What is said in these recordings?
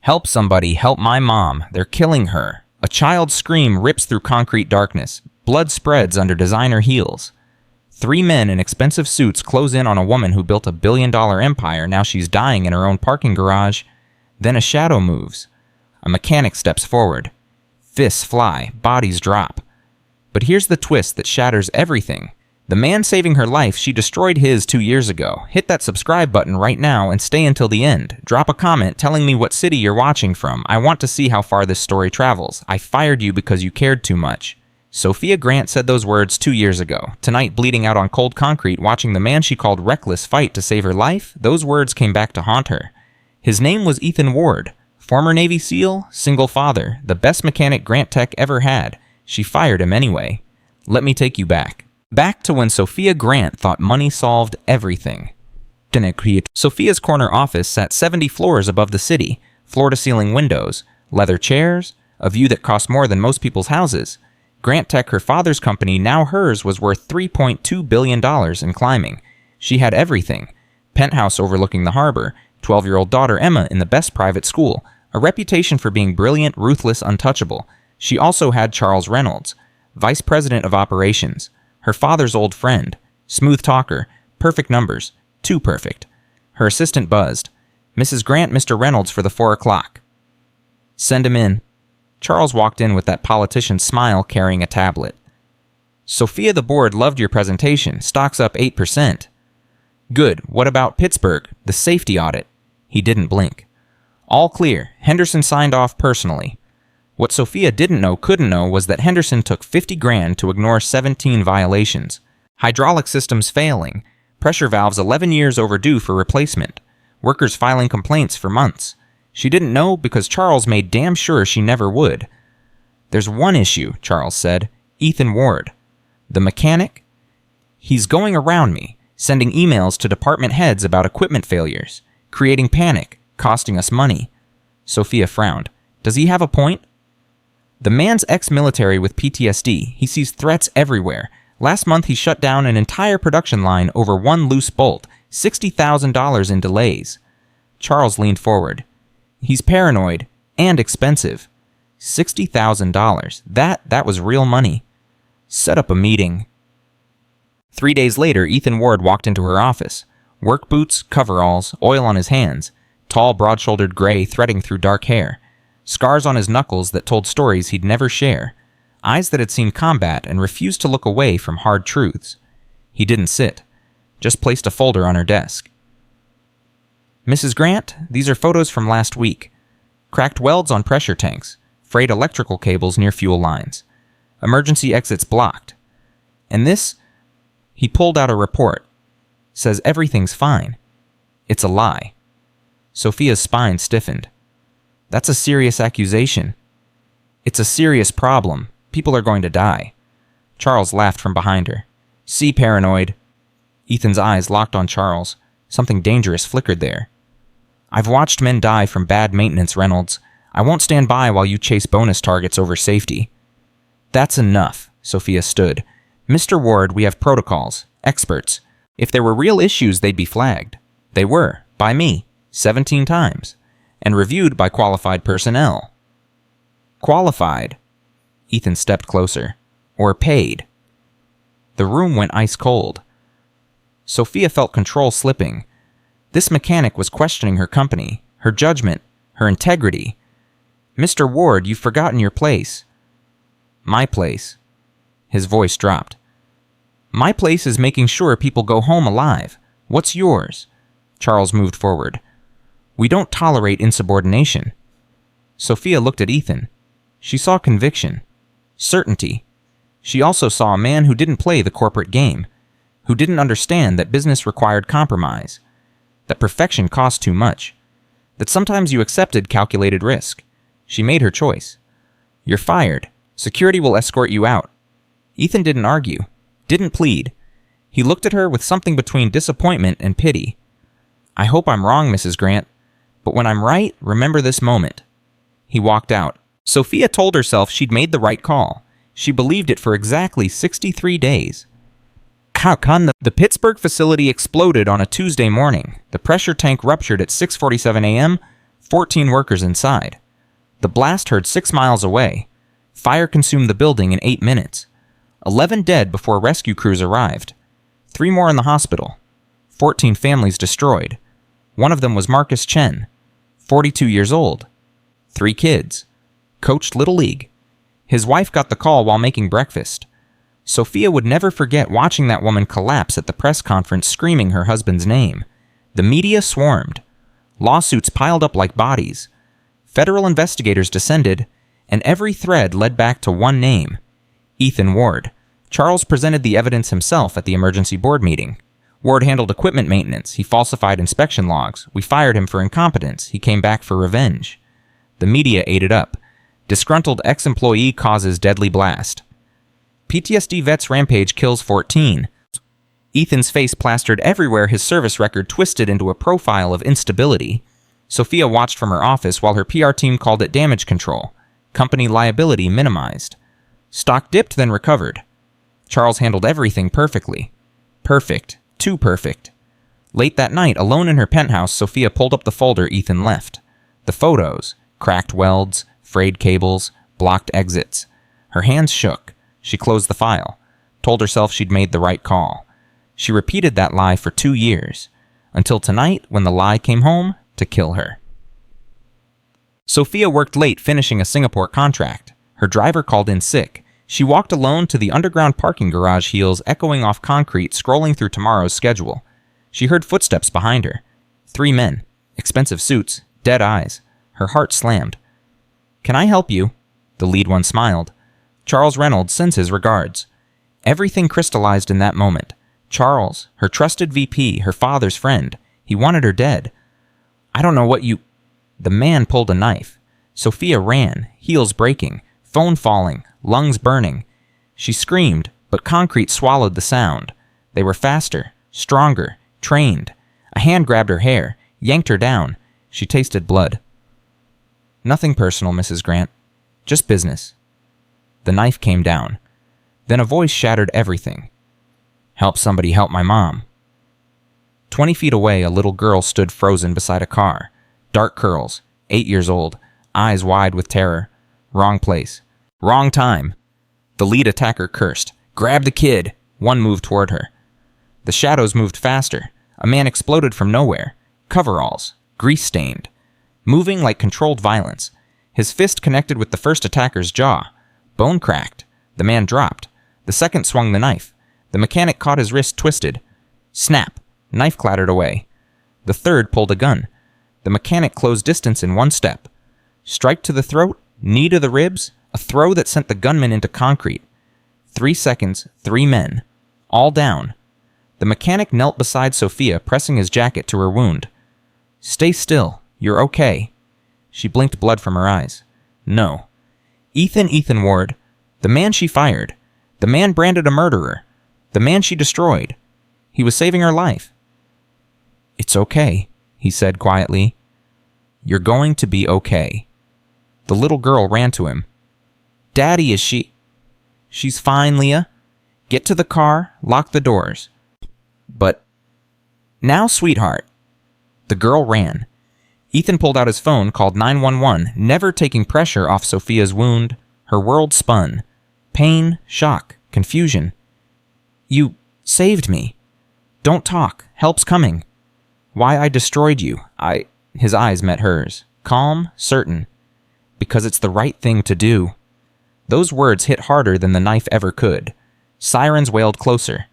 Help somebody, help my mom. They're killing her. A child's scream rips through concrete darkness. Blood spreads under designer heels. 3 men in expensive suits close in on a woman who built a billion-dollar empire. Now she's dying in her own parking garage. Then a shadow moves. A mechanic steps forward. Fists fly, bodies drop. But here's the twist that shatters everything. The man saving her life, she destroyed his 2 years ago. Hit that subscribe button right now and stay until the end. Drop a comment telling me what city you're watching from. I want to see how far this story travels. I fired you because you cared too much. Sophia Grant said those words 2 years ago. Tonight, bleeding out on cold concrete, watching the man she called reckless fight to save her life, those words came back to haunt her. His name was Ethan Ward. Former Navy SEAL, single father, the best mechanic Grant Tech ever had. She fired him anyway. Let me take you back. Back to when Sophia Grant thought money solved everything. Sophia's corner office sat 70 floors above the city, floor-to-ceiling windows, leather chairs, a view that cost more than most people's houses. Grant Tech, her father's company, now hers, was worth $3.2 billion and climbing. She had everything. Penthouse overlooking the harbor, 12-year-old daughter Emma in the best private school, a reputation for being brilliant, ruthless, untouchable. She also had Charles Reynolds, vice president of operations. Her father's old friend, smooth talker, perfect numbers, too perfect. Her assistant buzzed. Mrs. Grant, Mr. Reynolds for the 4 o'clock. Send him in. Charles walked in with that politician's smile carrying a tablet. Sophia, the board loved your presentation. Stock's up 8%. Good. What about Pittsburgh, the safety audit? He didn't blink. All clear. Henderson signed off personally. What Sophia couldn't know was that Henderson took 50 grand to ignore 17 violations. Hydraulic systems failing, pressure valves 11 years overdue for replacement, workers filing complaints for months. She didn't know because Charles made damn sure she never would. There's one issue, Charles said. Ethan Ward. The mechanic? He's going around me, sending emails to department heads about equipment failures, creating panic, costing us money. Sophia frowned. Does he have a point? The man's ex-military with PTSD. He sees threats everywhere. Last month he shut down an entire production line over one loose bolt, $60,000 in delays. Charles leaned forward. He's paranoid and expensive. $60,000. That was real money. Set up a meeting. 3 days later, Ethan Ward walked into her office. Work boots, coveralls, oil on his hands. Tall, broad-shouldered gray threading through dark hair. Scars on his knuckles that told stories he'd never share. Eyes that had seen combat and refused to look away from hard truths. He didn't sit, just placed a folder on her desk. Mrs. Grant, these are photos from last week. Cracked welds on pressure tanks, frayed electrical cables near fuel lines. Emergency exits blocked. And this, he pulled out a report. Says everything's fine. It's a lie. Sophia's spine stiffened. That's a serious accusation. It's a serious problem. People are going to die. Charles laughed from behind her. See, paranoid. Ethan's eyes locked on Charles. Something dangerous flickered there. I've watched men die from bad maintenance, Reynolds. I won't stand by while you chase bonus targets over safety. That's enough, Sophia stood. Mr. Ward, we have protocols, experts. If there were real issues, they'd be flagged. They were, by me, 17 times. And reviewed by qualified personnel. Qualified? Ethan stepped closer. Or paid. The room went ice cold. Sophia felt control slipping. This mechanic was questioning her company, her judgment, her integrity. Mr. Ward, you've forgotten your place. My place. His voice dropped. My place is making sure people go home alive. What's yours? Charles moved forward. We don't tolerate insubordination. Sophia looked at Ethan. She saw conviction, certainty. She also saw a man who didn't play the corporate game, who didn't understand that business required compromise, that perfection cost too much, that sometimes you accepted calculated risk. She made her choice. You're fired. Security will escort you out. Ethan didn't argue, didn't plead. He looked at her with something between disappointment and pity. I hope I'm wrong, Mrs. Grant. But when I'm right, remember this moment. He walked out. Sophia told herself she'd made the right call. She believed it for exactly 63 days. The Pittsburgh facility exploded on a Tuesday morning. The pressure tank ruptured at 6:47 a.m., 14 workers inside. The blast heard 6 miles away. Fire consumed the building in 8 minutes. 11 dead before rescue crews arrived. 3 more in the hospital. 14 families destroyed. One of them was Marcus Chen, 42 years old. 3 kids. Coached Little League. His wife got the call while making breakfast. Sophia would never forget watching that woman collapse at the press conference screaming her husband's name. The media swarmed. Lawsuits piled up like bodies. Federal investigators descended, and every thread led back to one name, Ethan Ward. Charles presented the evidence himself at the emergency board meeting. Ward handled equipment maintenance. He falsified inspection logs. We fired him for incompetence. He came back for revenge. The media ate it up. Disgruntled ex-employee causes deadly blast. PTSD vet's rampage kills 14. Ethan's face plastered everywhere, his service record twisted into a profile of instability. Sophia watched from her office while her PR team called it damage control. Company liability minimized. Stock dipped, then recovered. Charles handled everything perfectly. Perfect. Too perfect. Late that night, alone in her penthouse, Sophia pulled up the folder Ethan left. The photos. Cracked welds, frayed cables, blocked exits. Her hands shook. She closed the file. Told herself she'd made the right call. She repeated that lie for 2 years. Until tonight, when the lie came home to kill her. Sophia worked late finishing a Singapore contract. Her driver called in sick. She walked alone to the underground parking garage, heels echoing off concrete, scrolling through tomorrow's schedule. She heard footsteps behind her. 3 men. Expensive suits. Dead eyes. Her heart slammed. "Can I help you?" The lead one smiled. Charles Reynolds sends his regards. Everything crystallized in that moment. Charles, her trusted VP, her father's friend. He wanted her dead. "I don't know what you..." The man pulled a knife. Sophia ran, heels breaking, phone falling, lungs burning. She screamed, but concrete swallowed the sound. They were faster, stronger, trained. A hand grabbed her hair, yanked her down. She tasted blood. "Nothing personal, Mrs. Grant. Just business." The knife came down. Then a voice shattered everything. "Help somebody help my mom." 20 feet away, a little girl stood frozen beside a car. Dark curls, 8 years old, eyes wide with terror. Wrong place. Wrong time. The lead attacker cursed. "Grab the kid!" One moved toward her. The shadows moved faster. A man exploded from nowhere. Coveralls. Grease-stained. Moving like controlled violence. His fist connected with the first attacker's jaw. Bone cracked. The man dropped. The second swung the knife. The mechanic caught his wrist twisted. Snap. Knife clattered away. The third pulled a gun. The mechanic closed distance in 1 step. Strike to the throat, knee to the ribs, a throw that sent the gunman into concrete. 3 seconds, 3 men. All down. The mechanic knelt beside Sophia, pressing his jacket to her wound. "Stay still. You're okay." She blinked blood from her eyes. "No." Ethan Ward. The man she fired. The man branded a murderer. The man she destroyed. He was saving her life. "It's okay," he said quietly. "You're going to be okay." The little girl ran to him. "Daddy, is she..." "She's fine, Leah. Get to the car, lock the doors." "But..." "Now, sweetheart." The girl ran. Ethan pulled out his phone, called 911, never taking pressure off Sophia's wound. Her world spun. Pain, shock, confusion. "You saved me. Don't talk. Help's coming." "Why I destroyed you. His eyes met hers. Calm, certain. "Because it's the right thing to do." Those words hit harder than the knife ever could. Sirens wailed closer.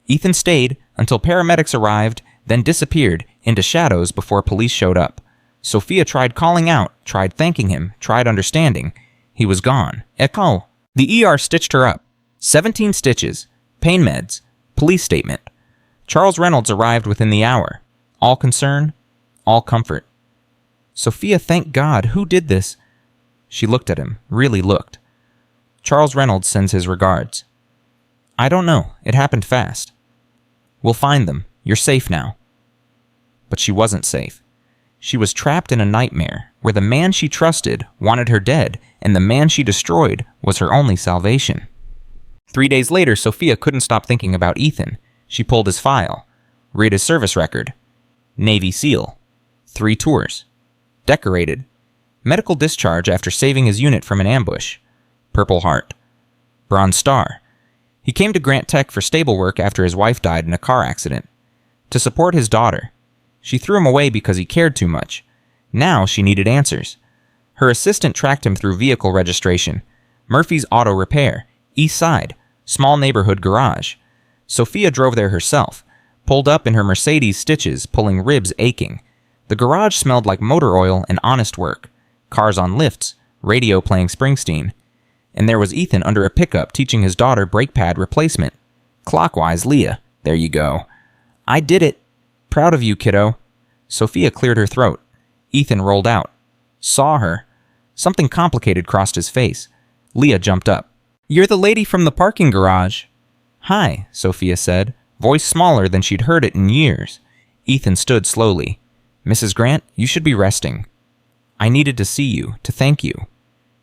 Ethan stayed until paramedics arrived, then disappeared into shadows before police showed up. Sophia tried calling out, tried thanking him, tried understanding. He was gone. Echo. The ER stitched her up. 17 stitches. Pain meds. Police statement. Charles Reynolds arrived within the hour. All concern, all comfort. "Sophia, thank God. Who did this?" She looked at him, really looked. "Charles Reynolds sends his regards." "I don't know. It happened fast." "We'll find them. You're safe now." But she wasn't safe. She was trapped in a nightmare where the man she trusted wanted her dead, and the man she destroyed was her only salvation. 3 days later, Sophia couldn't stop thinking about Ethan. She pulled his file, read his service record. Navy SEAL. 3 tours. Decorated. Medical discharge after saving his unit from an ambush. Purple Heart. Bronze Star. He came to Grant Tech for stable work after his wife died in a car accident. To support his daughter. She threw him away because he cared too much. Now she needed answers. Her assistant tracked him through vehicle registration. Murphy's Auto Repair. East Side. Small neighborhood garage. Sophia drove there herself. Pulled up in her Mercedes stitches, pulling ribs aching. The garage smelled like motor oil and honest work. Cars on lifts. Radio playing Springsteen. And there was Ethan under a pickup teaching his daughter brake pad replacement. Clockwise, Leah. There you go. I did it. Proud of you, kiddo. Sophia cleared her throat. Ethan rolled out. Saw her. Something complicated crossed his face. Leah jumped up. You're the lady from the parking garage. Hi, Sophia said, voice smaller than she'd heard it in years. Ethan stood slowly. Mrs. Grant, you should be resting. I needed to see you, to thank you.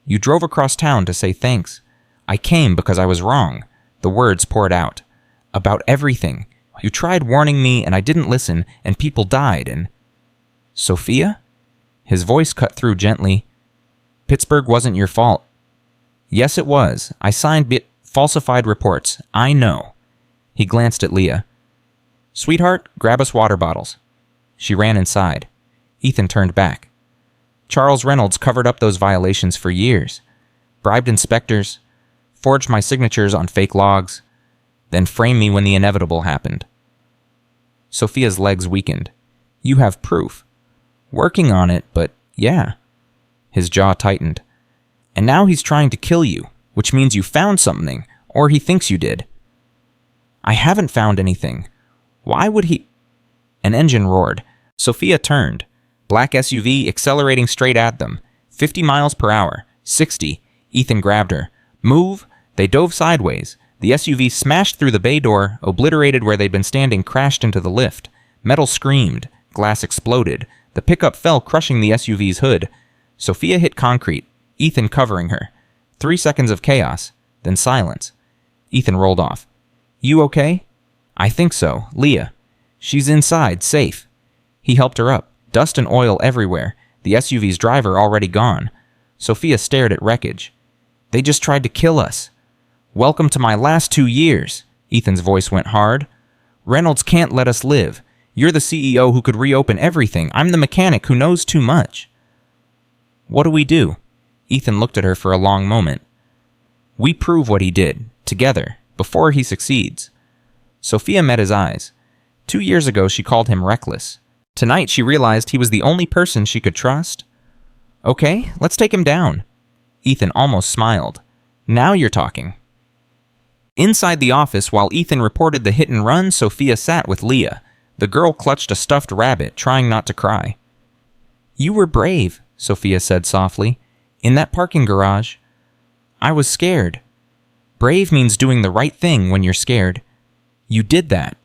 You drove across town to say thanks. I came because I was wrong. The words poured out. About everything. You tried warning me and I didn't listen, and people died, and... Sophia? His voice cut through gently. Pittsburgh wasn't your fault. Yes, it was. I signed falsified reports. I know. He glanced at Leah. Sweetheart, grab us water bottles. She ran inside. Ethan turned back. Charles Reynolds covered up those violations for years. Bribed inspectors, forged my signatures on fake logs, then framed me when the inevitable happened. Sophia's legs weakened. You have proof. Working on it, but yeah. His jaw tightened. And now he's trying to kill you, which means you found something, or he thinks you did. I haven't found anything. Why would he... An engine roared. Sophia turned. Black SUV accelerating straight at them. 50 miles per hour. 60. Ethan grabbed her. Move. They dove sideways. The SUV smashed through the bay door, obliterated where they'd been standing, crashed into the lift. Metal screamed. Glass exploded. The pickup fell, crushing the SUV's hood. Sophia hit concrete. Ethan covering her. 3 seconds of chaos. Then silence. Ethan rolled off. You okay? I think so. Leah. She's inside, safe. He helped her up. Dust and oil everywhere. The SUV's driver already gone. Sophia stared at wreckage. They just tried to kill us. Welcome to my last 2 years. Ethan's voice went hard. Reynolds can't let us live. You're the CEO who could reopen everything. I'm the mechanic who knows too much. What do we do? Ethan looked at her for a long moment. We prove what he did, together, before he succeeds. Sophia met his eyes. 2 years ago, she called him reckless. Tonight, she realized he was the only person she could trust. Okay, let's take him down. Ethan almost smiled. Now you're talking. Inside the office, while Ethan reported the hit and run, Sophia sat with Leah. The girl clutched a stuffed rabbit, trying not to cry. You were brave, Sophia said softly. In that parking garage. I was scared. Brave means doing the right thing when you're scared. You did that.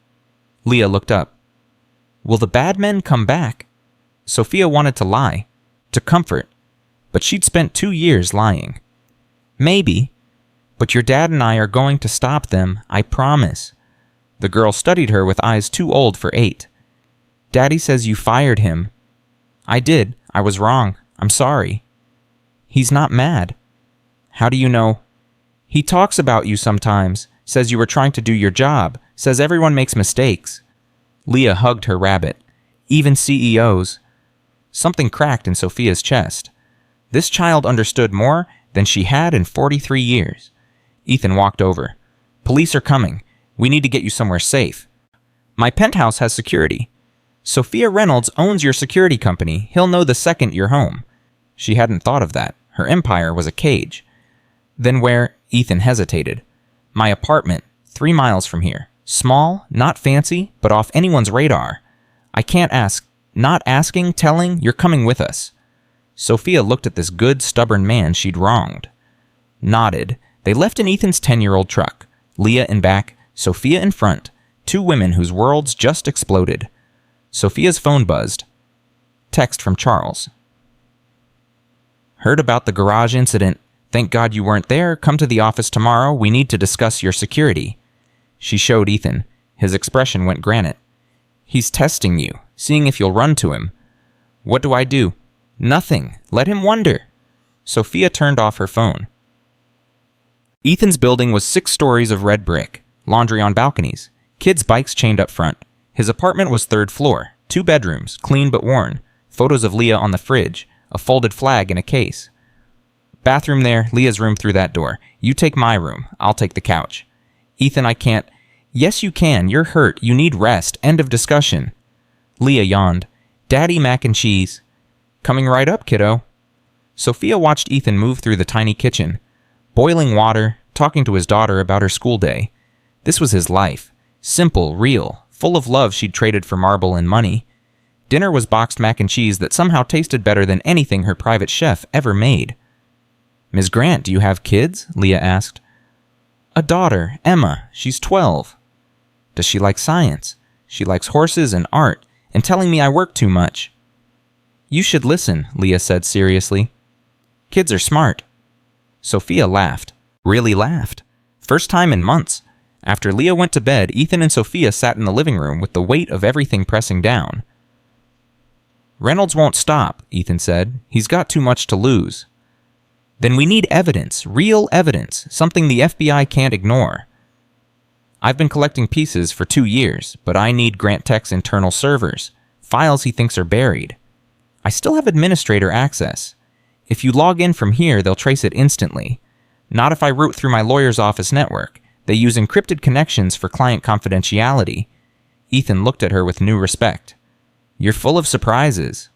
Leah looked up. Will the bad men come back? Sophia wanted to lie, to comfort, but she'd spent 2 years lying. Maybe, but your dad and I are going to stop them, I promise. The girl studied her with eyes too old for 8. Daddy says you fired him. I did. I was wrong. I'm sorry. He's not mad. How do you know? He talks about you sometimes, says you were trying to do your job, says everyone makes mistakes. Leah hugged her rabbit. Even CEOs. Something cracked in Sophia's chest. This child understood more than she had in 43 years. Ethan walked over. Police are coming. We need to get you somewhere safe. My penthouse has security. Sophia Reynolds owns your security company. He'll know the second you're home. She hadn't thought of that. Her empire was a cage. Then where? Ethan hesitated. My apartment, 3 miles from here. Small, not fancy, but off anyone's radar. I can't ask. Not asking, telling, you're coming with us. Sophia looked at this good, stubborn man she'd wronged. Nodded. They left in Ethan's 10-year-old truck. Leah in back, Sophia in front. 2 women whose worlds just exploded. Sophia's phone buzzed. Text from Charles. Heard about the garage incident. Thank God you weren't there. Come to the office tomorrow. We need to discuss your security. She showed Ethan. His expression went granite. He's testing you, seeing if you'll run to him. What do I do? Nothing. Let him wonder. Sophia turned off her phone. Ethan's building was 6 stories of red brick, laundry on balconies, kids' bikes chained up front. His apartment was 3rd floor, 2 bedrooms, clean but worn, photos of Leah on the fridge, a folded flag in a case. Bathroom there, Leah's room through that door. You take my room, I'll take the couch. Ethan, I can't. Yes, you can. You're hurt. You need rest. End of discussion. Leah yawned. Daddy mac and cheese. Coming right up, kiddo. Sophia watched Ethan move through the tiny kitchen. Boiling water, talking to his daughter about her school day. This was his life. Simple, real, full of love she'd traded for marble and money. Dinner was boxed mac and cheese that somehow tasted better than anything her private chef ever made. Ms. Grant, do you have kids? Leah asked. A daughter, Emma. She's 12. Does she like science? She likes horses and art, and telling me I work too much. You should listen, Leah said seriously. Kids are smart. Sophia laughed. Really laughed. First time in months. After Leah went to bed, Ethan and Sophia sat in the living room with the weight of everything pressing down. Reynolds won't stop, Ethan said. He's got too much to lose. Then we need evidence, real evidence, something the FBI can't ignore. I've been collecting pieces for 2 years, but I need Grant Tech's internal servers, files he thinks are buried. I still have administrator access. If you log in from here, they'll trace it instantly. Not if I route through my lawyer's office network. They use encrypted connections for client confidentiality. Ethan looked at her with new respect. You're full of surprises.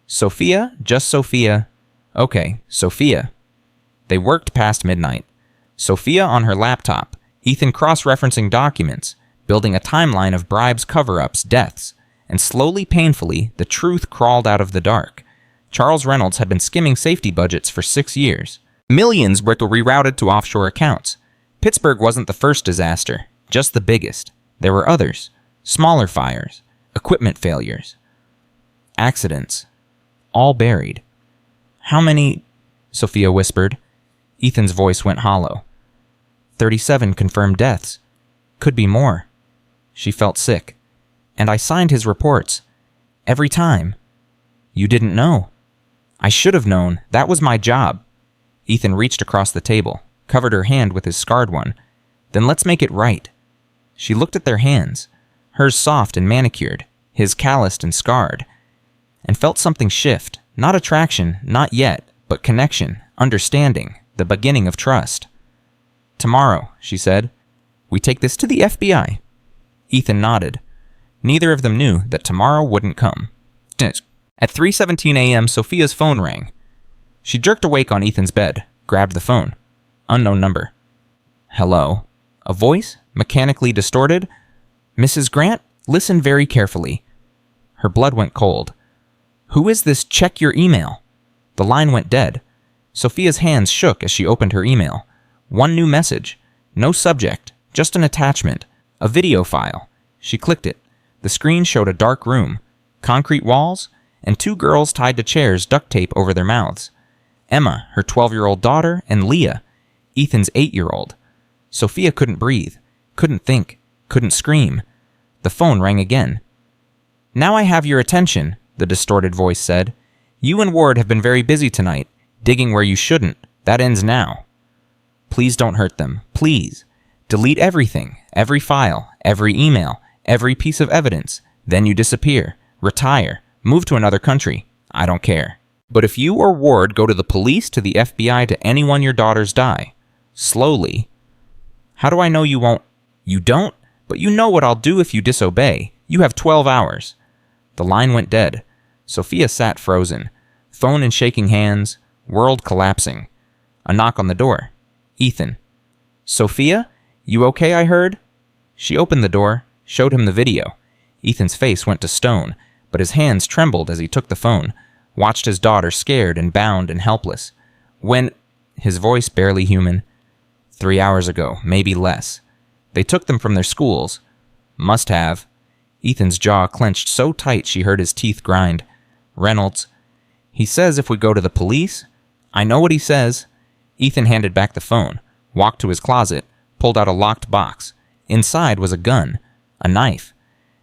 Sophia? Just Sophia. Okay, Sophia. They worked past midnight. Sophia on her laptop, Ethan cross-referencing documents, building a timeline of bribes, cover-ups, deaths, and slowly, painfully, the truth crawled out of the dark. Charles Reynolds had been skimming safety budgets for 6 years. Millions were rerouted to offshore accounts. Pittsburgh wasn't the first disaster, just the biggest. There were others. Smaller fires, equipment failures, accidents, all buried. How many? Sophia whispered. Ethan's voice went hollow. 37 confirmed deaths. Could be more. She felt sick. And I signed his reports. Every time. You didn't know. I should have known. That was my job. Ethan reached across the table, covered her hand with his scarred one. Then let's make it right. She looked at their hands, hers soft and manicured, his calloused and scarred, and felt something shift. Not attraction, not yet, but connection, understanding, the beginning of trust. Tomorrow, she said, we take this to the FBI. Ethan nodded. Neither of them knew that tomorrow wouldn't come. At 3:17 a.m., Sophia's phone rang. She jerked awake on Ethan's bed, grabbed the phone. Unknown number. Hello. A voice, mechanically distorted. Mrs. Grant, listen very carefully. Her blood went cold. Who is this? Check your email. The line went dead. Sophia's hands shook as she opened her email. One new message. No subject, just an attachment. A video file. She clicked it. The screen showed a dark room, concrete walls, and 2 girls tied to chairs, duct tape over their mouths. Emma, her 12-year-old daughter, and Leah, Ethan's 8-year-old. Sophia couldn't breathe, couldn't think, couldn't scream. The phone rang again. Now I have your attention, the distorted voice said. You and Ward have been very busy tonight, digging where you shouldn't. That ends now. Please don't hurt them. Please. Delete everything, every file, every email, every piece of evidence. Then you disappear, retire, move to another country. I don't care. But if you or Ward go to the police, to the FBI, to anyone your daughters die, slowly. How do I know you won't? You don't? But you know what I'll do if you disobey. You have 12 hours. The line went dead. Sophia sat frozen, phone in shaking hands, world collapsing. A knock on the door. Ethan. Sophia? You okay, I heard? She opened the door, showed him the video. Ethan's face went to stone, but his hands trembled as he took the phone, watched his daughter scared and bound and helpless. When, his voice barely human, 3 hours ago, maybe less. They took them from their schools. Must have. Ethan's jaw clenched so tight she heard his teeth grind. Reynolds. He says if we go to the police. I know what he says. Ethan handed back the phone, walked to his closet, pulled out a locked box. Inside was a gun, a knife,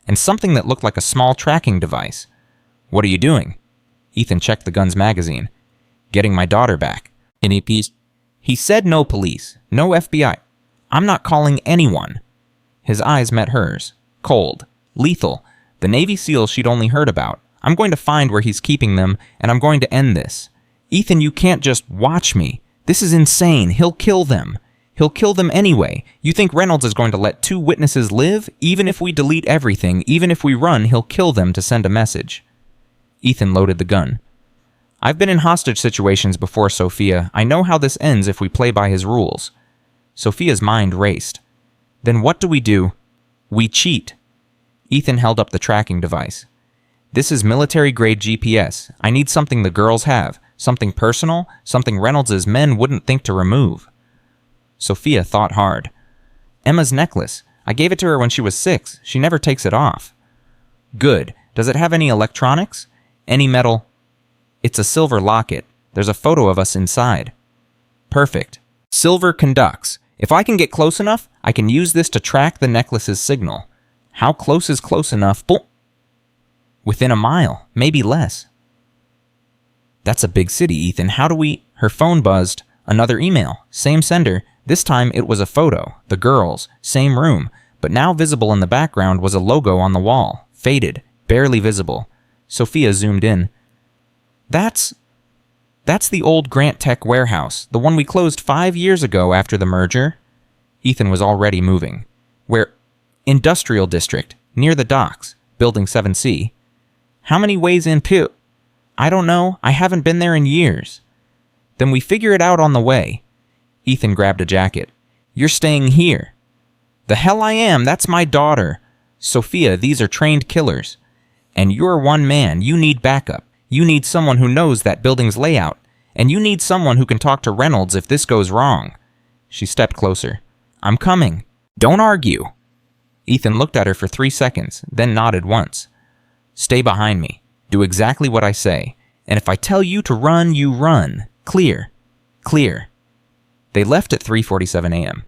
and something that looked like a small tracking device. What are you doing? Ethan checked the gun's magazine. Getting my daughter back. Any piece? He said no police, no FBI. I'm not calling anyone. His eyes met hers. Cold. Lethal. The Navy SEALs she'd only heard about. I'm going to find where he's keeping them, and I'm going to end this. Ethan, you can't just watch me. This is insane. He'll kill them. He'll kill them anyway. You think Reynolds is going to let 2 witnesses live? Even if we delete everything, even if we run, he'll kill them to send a message. Ethan loaded the gun. I've been in hostage situations before, Sophia. I know how this ends if we play by his rules. Sophia's mind raced. Then what do? We cheat. Ethan held up the tracking device. This is military-grade GPS. I need something the girls have. Something personal, something Reynolds' men wouldn't think to remove. Sophia thought hard. Emma's necklace. I gave it to her when she was 6. She never takes it off. Good. Does it have any electronics? Any metal? It's a silver locket. There's a photo of us inside. Perfect. Silver conducts. If I can get close enough, I can use this to track the necklace's signal. How close is close enough? Within a mile, maybe less. That's a big city, Ethan. How do we... Her phone buzzed. Another email. Same sender. This time it was a photo. The girls. Same room. But now visible in the background was a logo on the wall. Faded. Barely visible. Sophia zoomed in. That's the old Grant Tech warehouse. The one we closed 5 years ago after the merger. Ethan was already moving. Where... Industrial district. Near the docks. Building 7C. How many ways in I don't know. I haven't been there in years. Then we figure it out on the way. Ethan grabbed a jacket. You're staying here. The hell I am. That's my daughter. Sophia, these are trained killers. And you're one man. You need backup. You need someone who knows that building's layout. And you need someone who can talk to Reynolds if this goes wrong. She stepped closer. I'm coming. Don't argue. Ethan looked at her for 3 seconds, then nodded once. Stay behind me. Do exactly what I say. And if I tell you to run, you run. Clear. Clear. They left at 3:47 a.m.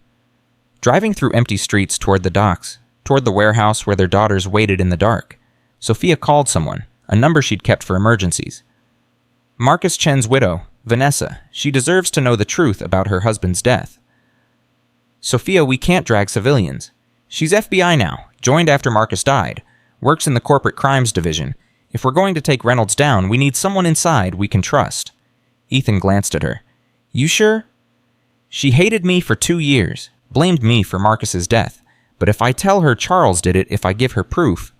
Driving through empty streets toward the docks, toward the warehouse where their daughters waited in the dark, Sophia called someone, a number she'd kept for emergencies. Marcus Chen's widow, Vanessa. She deserves to know the truth about her husband's death. Sophia, we can't drag civilians. She's FBI now, joined after Marcus died, works in the corporate crimes division. If we're going to take Reynolds down, we need someone inside we can trust. Ethan glanced at her. You sure? She hated me for 2 years, blamed me for Marcus's death. But if I tell her Charles did it, if I give her proof...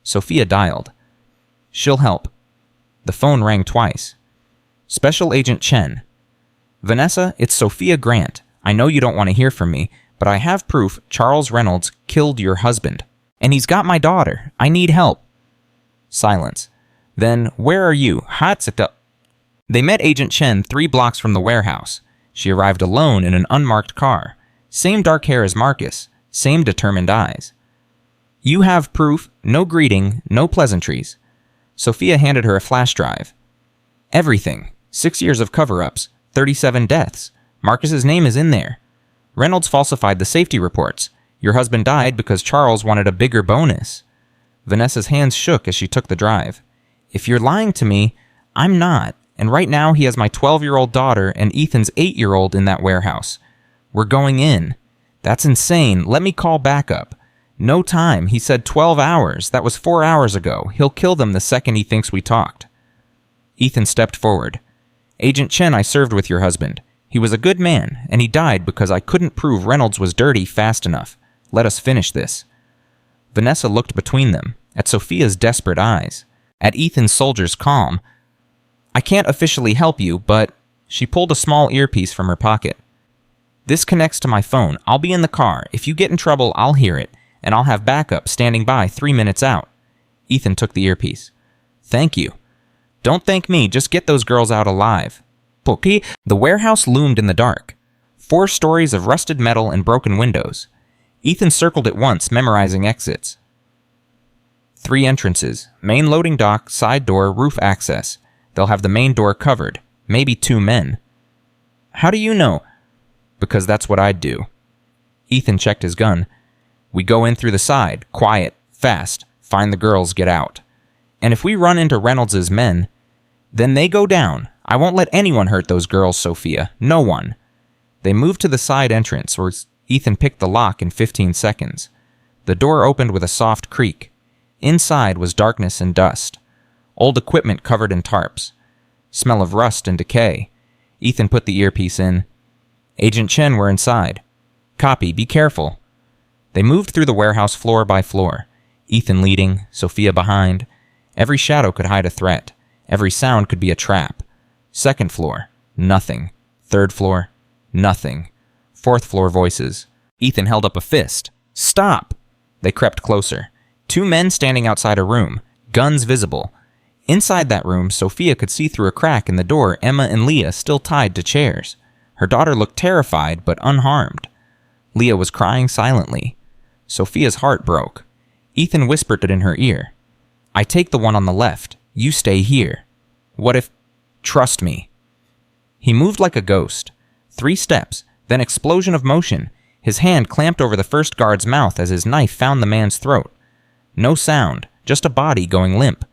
Sophia dialed. She'll help. The phone rang twice. Special Agent Chen. Vanessa, it's Sophia Grant. I know you don't want to hear from me, but I have proof Charles Reynolds killed your husband. And he's got my daughter. I need help. Silence. Then, where are you? They met Agent Chen 3 blocks from the warehouse. She arrived alone in an unmarked car. Same dark hair as Marcus. Same determined eyes. You have proof. No greeting. No pleasantries. Sophia handed her a flash drive. Everything. 6 years of cover-ups. 37 deaths. Marcus's name is in there. Reynolds falsified the safety reports. Your husband died because Charles wanted a bigger bonus. Vanessa's hands shook as she took the drive. If you're lying to me, I'm not. And right now he has my 12-year-old daughter and Ethan's 8-year-old in that warehouse. We're going in. That's insane. Let me call backup. No time. He said 12 hours. That was 4 hours ago. He'll kill them the second he thinks we talked. Ethan stepped forward. Agent Chen, I served with your husband. He was a good man, and he died because I couldn't prove Reynolds was dirty fast enough. Let us finish this. Vanessa looked between them, at Sophia's desperate eyes, at Ethan's soldier's calm. I can't officially help you, but... She pulled a small earpiece from her pocket. This connects to my phone. I'll be in the car. If you get in trouble, I'll hear it, and I'll have backup standing by 3 minutes out. Ethan took the earpiece. Thank you. Don't thank me, just get those girls out alive. The warehouse loomed in the dark. 4 stories of rusted metal and broken windows. Ethan circled it once, memorizing exits. 3 entrances. Main loading dock, side door, roof access. They'll have the main door covered. Maybe 2 men. How do you know? Because that's what I'd do. Ethan checked his gun. We go in through the side, quiet, fast, find the girls, get out. And if we run into Reynolds' men, Then they go down. I won't let anyone hurt those girls, Sophia. No one. They moved to the side entrance, where Ethan picked the lock in 15 seconds. The door opened with a soft creak. Inside was darkness and dust. Old equipment covered in tarps. Smell of rust and decay. Ethan put the earpiece in. Agent Chen were inside. Copy, be careful. They moved through the warehouse floor by floor. Ethan leading, Sophia behind. Every shadow could hide a threat. Every sound could be a trap. Second floor, nothing. Third floor, nothing. Fourth floor voices. Ethan held up a fist. Stop! They crept closer. 2 men standing outside a room, guns visible. Inside that room, Sophia could see through a crack in the door Emma and Leah still tied to chairs. Her daughter looked terrified but unharmed. Leah was crying silently. Sophia's heart broke. Ethan whispered it in her ear. I take the one on the left. You stay here. What if... Trust me. He moved like a ghost. 3 steps, then explosion of motion. His hand clamped over the first guard's mouth as his knife found the man's throat. No sound, just a body going limp.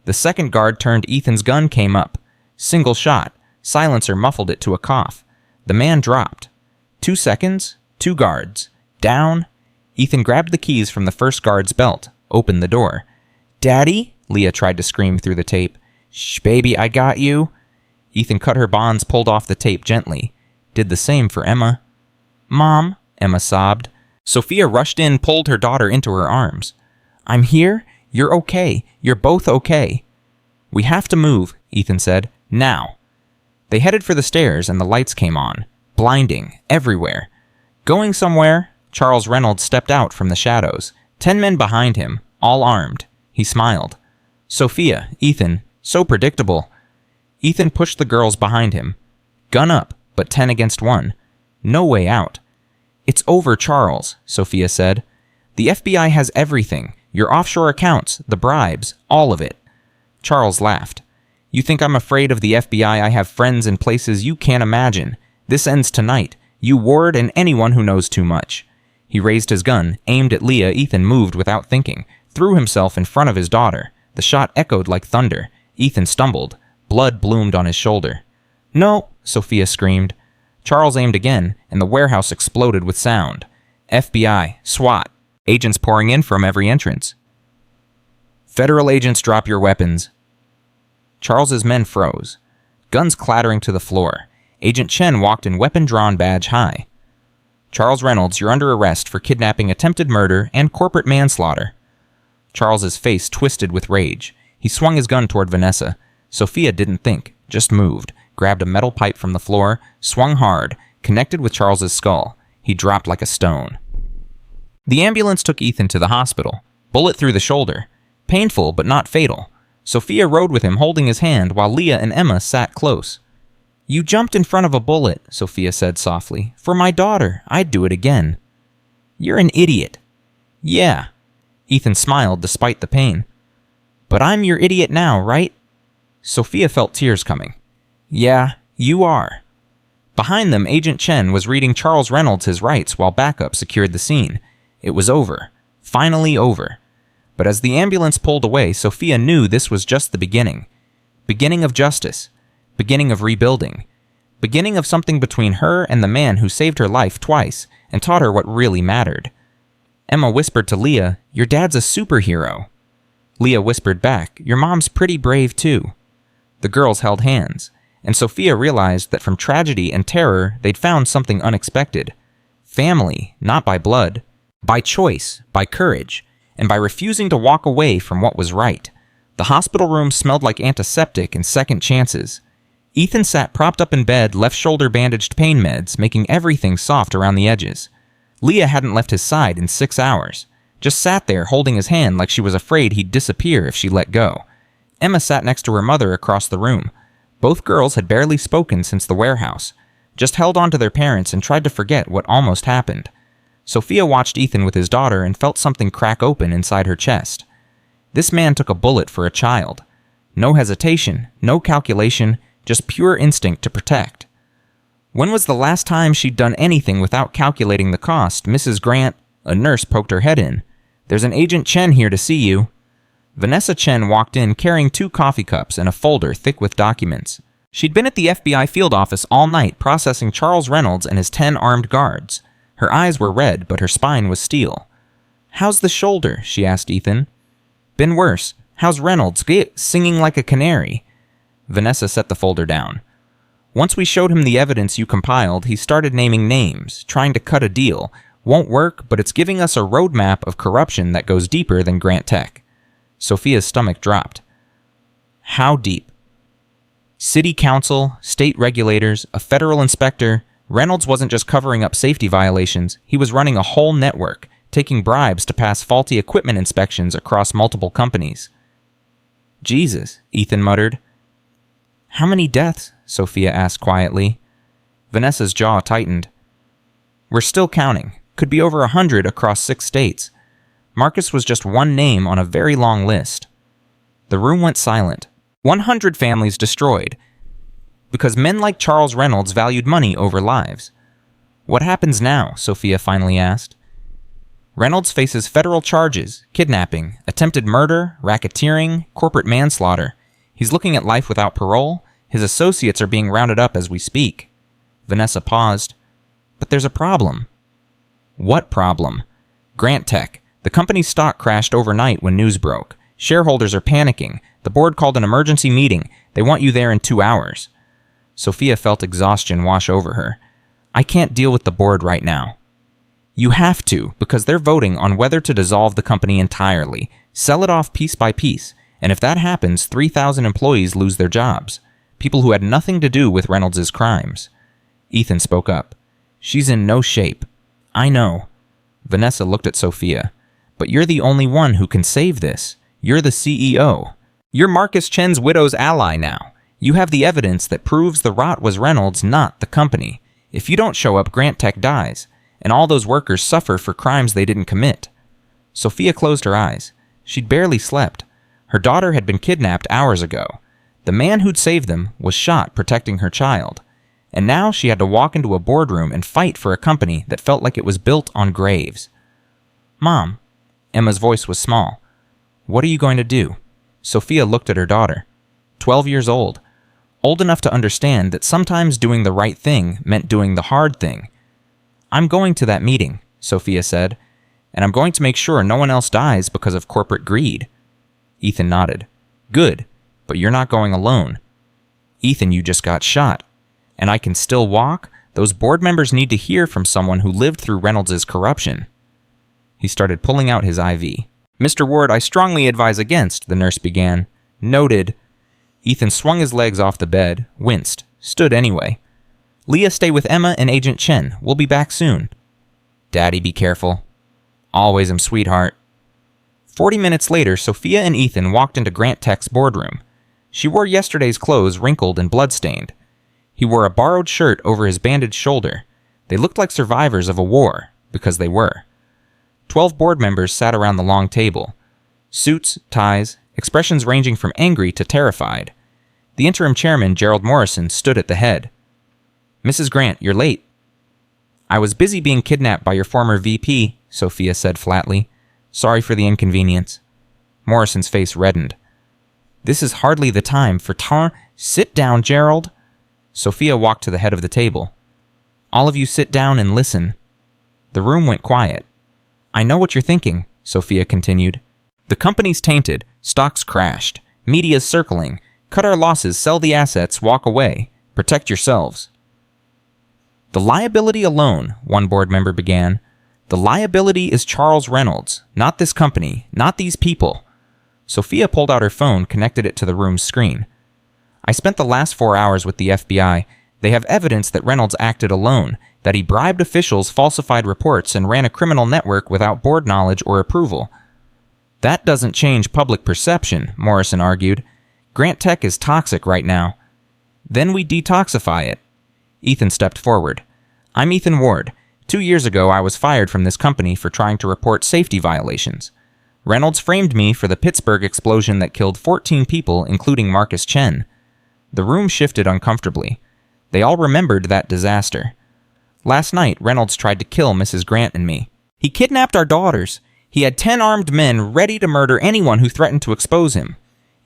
The second guard turned. Ethan's gun came up. Single shot. Silencer muffled it to a cough. The man dropped. 2 seconds. 2 guards. Down. Ethan grabbed the keys from the first guard's belt. Opened the door. Daddy? Leah tried to scream through the tape. Shh, baby, I got you. Ethan cut her bonds, pulled off the tape gently. Did the same for Emma. Mom, Emma sobbed. Sophia rushed in, pulled her daughter into her arms. I'm here. You're okay. You're both okay. We have to move, Ethan said. Now. They headed for the stairs and the lights came on. Blinding. Everywhere. Going somewhere, Charles Reynolds stepped out from the shadows. 10 men behind him, all armed. He smiled. Sophia, Ethan, so predictable. Ethan pushed the girls behind him. Gun up, but 10 against 1. No way out. It's over, Charles, Sophia said. The FBI has everything. Your offshore accounts, the bribes, all of it. Charles laughed. You think I'm afraid of the FBI? I have friends in places you can't imagine. This ends tonight. You, Ward, and anyone who knows too much. He raised his gun, aimed at Leah. Ethan moved without thinking, threw himself in front of his daughter. The shot echoed like thunder. Ethan stumbled. Blood bloomed on his shoulder. No, Sophia screamed. Charles aimed again, and the warehouse exploded with sound. FBI, SWAT, agents pouring in from every entrance. Federal agents, drop your weapons. Charles's men froze. Guns clattering to the floor. Agent Chen walked in weapon drawn, badge high. Charles Reynolds, you're under arrest for kidnapping, attempted murder, and corporate manslaughter. Charles's face twisted with rage. He swung his gun toward Vanessa. Sophia didn't think, just moved, grabbed a metal pipe from the floor, swung hard, connected with Charles's skull. He dropped like a stone. The ambulance took Ethan to the hospital. Bullet through the shoulder. Painful, but not fatal. Sophia rode with him, holding his hand, while Leah and Emma sat close. You jumped in front of a bullet, Sophia said softly. For my daughter, I'd do it again. You're an idiot. Yeah. Ethan smiled despite the pain. But I'm your idiot now, right? Sophia felt tears coming. Yeah, you are. Behind them, Agent Chen was reading Charles Reynolds his rights while backup secured the scene. It was over. Finally over. But as the ambulance pulled away, Sophia knew this was just the beginning. Beginning of justice. Beginning of rebuilding. Beginning of something between her and the man who saved her life twice and taught her what really mattered. Emma whispered to Leah, your dad's a superhero. Leah whispered back, your mom's pretty brave too. The girls held hands, and Sophia realized that from tragedy and terror they'd found something unexpected. Family, not by blood, by choice, by courage, and by refusing to walk away from what was right. The hospital room smelled like antiseptic and second chances. Ethan sat propped up in bed, left shoulder bandaged pain meds, making everything soft around the edges. Leah hadn't left his side in 6 hours. Just sat there holding his hand like she was afraid he'd disappear if she let go. Emma sat next to her mother across the room. Both girls had barely spoken since the warehouse, just held on to their parents and tried to forget what almost happened. Sophia watched Ethan with his daughter and felt something crack open inside her chest. This man took a bullet for a child. No hesitation, no calculation, just pure instinct to protect. When was the last time she'd done anything without calculating the cost? Mrs. Grant, a nurse, poked her head in. There's an Agent Chen here to see you. Vanessa Chen walked in carrying 2 coffee cups and a folder thick with documents. She'd been at the FBI field office all night processing Charles Reynolds and his 10 armed guards. Her eyes were red, but her spine was steel. "How's the shoulder?" she asked Ethan. "Been worse. How's Reynolds? Singing like a canary." Vanessa set the folder down. "Once we showed him the evidence you compiled, he started naming names, trying to cut a deal. Won't work, but it's giving us a roadmap of corruption that goes deeper than Grant Tech." Sophia's stomach dropped. "How deep?" "City council, state regulators, a federal inspector. Reynolds wasn't just covering up safety violations, he was running a whole network, taking bribes to pass faulty equipment inspections across multiple companies." "Jesus," Ethan muttered. "How many deaths?" Sophia asked quietly. Vanessa's jaw tightened. "We're still counting. Could be over 100 across 6 states. Marcus was just one name on a very long list." The room went silent. 100 families destroyed, because men like Charles Reynolds valued money over lives. "What happens now?" Sophia finally asked. "Reynolds faces federal charges, kidnapping, attempted murder, racketeering, corporate manslaughter. He's looking at life without parole. His associates are being rounded up as we speak." Vanessa paused. "But there's a problem." "What problem?" "Grant Tech. The company's stock crashed overnight when news broke. Shareholders are panicking. The board called an emergency meeting. They want you there in 2 hours. Sophia felt exhaustion wash over her. "I can't deal with the board right now." "You have to, because they're voting on whether to dissolve the company entirely, sell it off piece by piece, and if that happens, 3,000 employees lose their jobs. People who had nothing to do with Reynolds' crimes." Ethan spoke up. "She's in no shape." "I know." Vanessa looked at Sophia. "But you're the only one who can save this. You're the CEO. You're Marcus Chen's widow's ally now. You have the evidence that proves the rot was Reynolds, not the company. If you don't show up, Grant Tech dies, and all those workers suffer for crimes they didn't commit." Sophia closed her eyes. She'd barely slept. Her daughter had been kidnapped hours ago. The man who'd saved them was shot protecting her child. And now she had to walk into a boardroom and fight for a company that felt like it was built on graves. "Mom," Emma's voice was small, "what are you going to do?" Sophia looked at her daughter. 12 years old. Old enough to understand that sometimes doing the right thing meant doing the hard thing. "I'm going to that meeting," Sophia said, "and I'm going to make sure no one else dies because of corporate greed." Ethan nodded. "Good, but you're not going alone." "Ethan, you just got shot. And I can still walk? Those board members need to hear from someone who lived through Reynolds' corruption." He started pulling out his IV. "Mr. Ward, I strongly advise against," the nurse began. "Noted." Ethan swung his legs off the bed, winced, stood anyway. "Leah, stay with Emma and Agent Chen. We'll be back soon." "Daddy, be careful." "Always am, sweetheart." 40 minutes later, Sophia and Ethan walked into Grant Tech's boardroom. She wore yesterday's clothes, wrinkled and bloodstained. He wore a borrowed shirt over his bandaged shoulder. They looked like survivors of a war, because they were. 12 board members sat around the long table. Suits, ties, expressions ranging from angry to terrified. The interim chairman, Gerald Morrison, stood at the head. "Mrs. Grant, you're late." "I was busy being kidnapped by your former VP," Sophia said flatly. "Sorry for the inconvenience." Morrison's face reddened. "This is hardly the time for Sit down, Gerald." Sophia walked to the head of the table. "All of you sit down and listen." The room went quiet. "I know what you're thinking," Sophia continued. "The company's tainted, stocks crashed, media's circling, cut our losses, sell the assets, walk away, protect yourselves." "The liability alone," one board member began. "The liability is Charles Reynolds, not this company, not these people." Sophia pulled out her phone, connected it to the room's screen. "I spent the last 4 hours with the FBI. They have evidence that Reynolds acted alone, that he bribed officials, falsified reports, and ran a criminal network without board knowledge or approval." "That doesn't change public perception," Morrison argued. "Grant Tech is toxic right now." "Then we detoxify it." Ethan stepped forward. "I'm Ethan Ward. 2 years ago, I was fired from this company for trying to report safety violations. Reynolds framed me for the Pittsburgh explosion that killed 14 people, including Marcus Chen." The room shifted uncomfortably. They all remembered that disaster. "Last night, Reynolds tried to kill Mrs. Grant and me. He kidnapped our daughters. He had 10 armed men ready to murder anyone who threatened to expose him.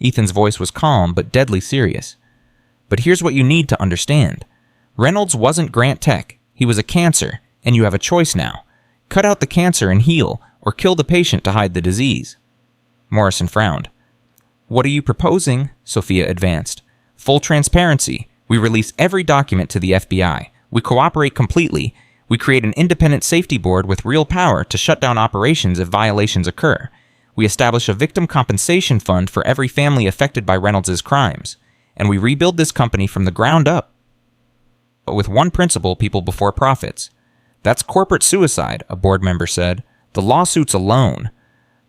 Ethan's voice was calm but deadly serious. But here's what you need to understand. Reynolds wasn't Grant Tech. He was a cancer, and you have a choice now. Cut out the cancer and heal, or kill the patient to hide the disease. Morrison frowned. What are you proposing? Sophia advanced. Full transparency. We release every document to the FBI. We cooperate completely. We create an independent safety board with real power to shut down operations if violations occur. We establish a victim compensation fund for every family affected by Reynolds' crimes. And we rebuild this company from the ground up. But with one principle, people before profits. That's corporate suicide, a board member said. The lawsuits alone.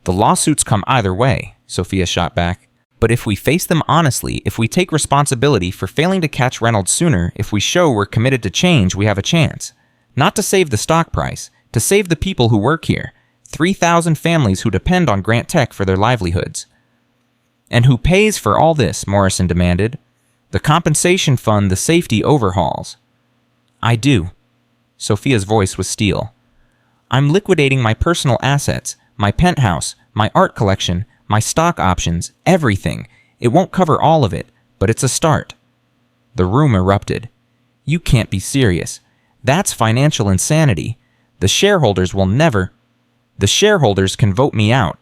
The lawsuits come either way, Sophia shot back. But if we face them honestly, if we take responsibility for failing to catch Reynolds sooner, if we show we're committed to change, we have a chance. Not to save the stock price, to save the people who work here. 3,000 families who depend on Grant Tech for their livelihoods. And who pays for all this? Morrison demanded. The compensation fund the safety overhauls. I do. Sophia's voice was steel. I'm liquidating my personal assets, my penthouse, my art collection, my stock options, everything. It won't cover all of it, but it's a start. The room erupted. You can't be serious. That's financial insanity. The shareholders will never... The shareholders can vote me out,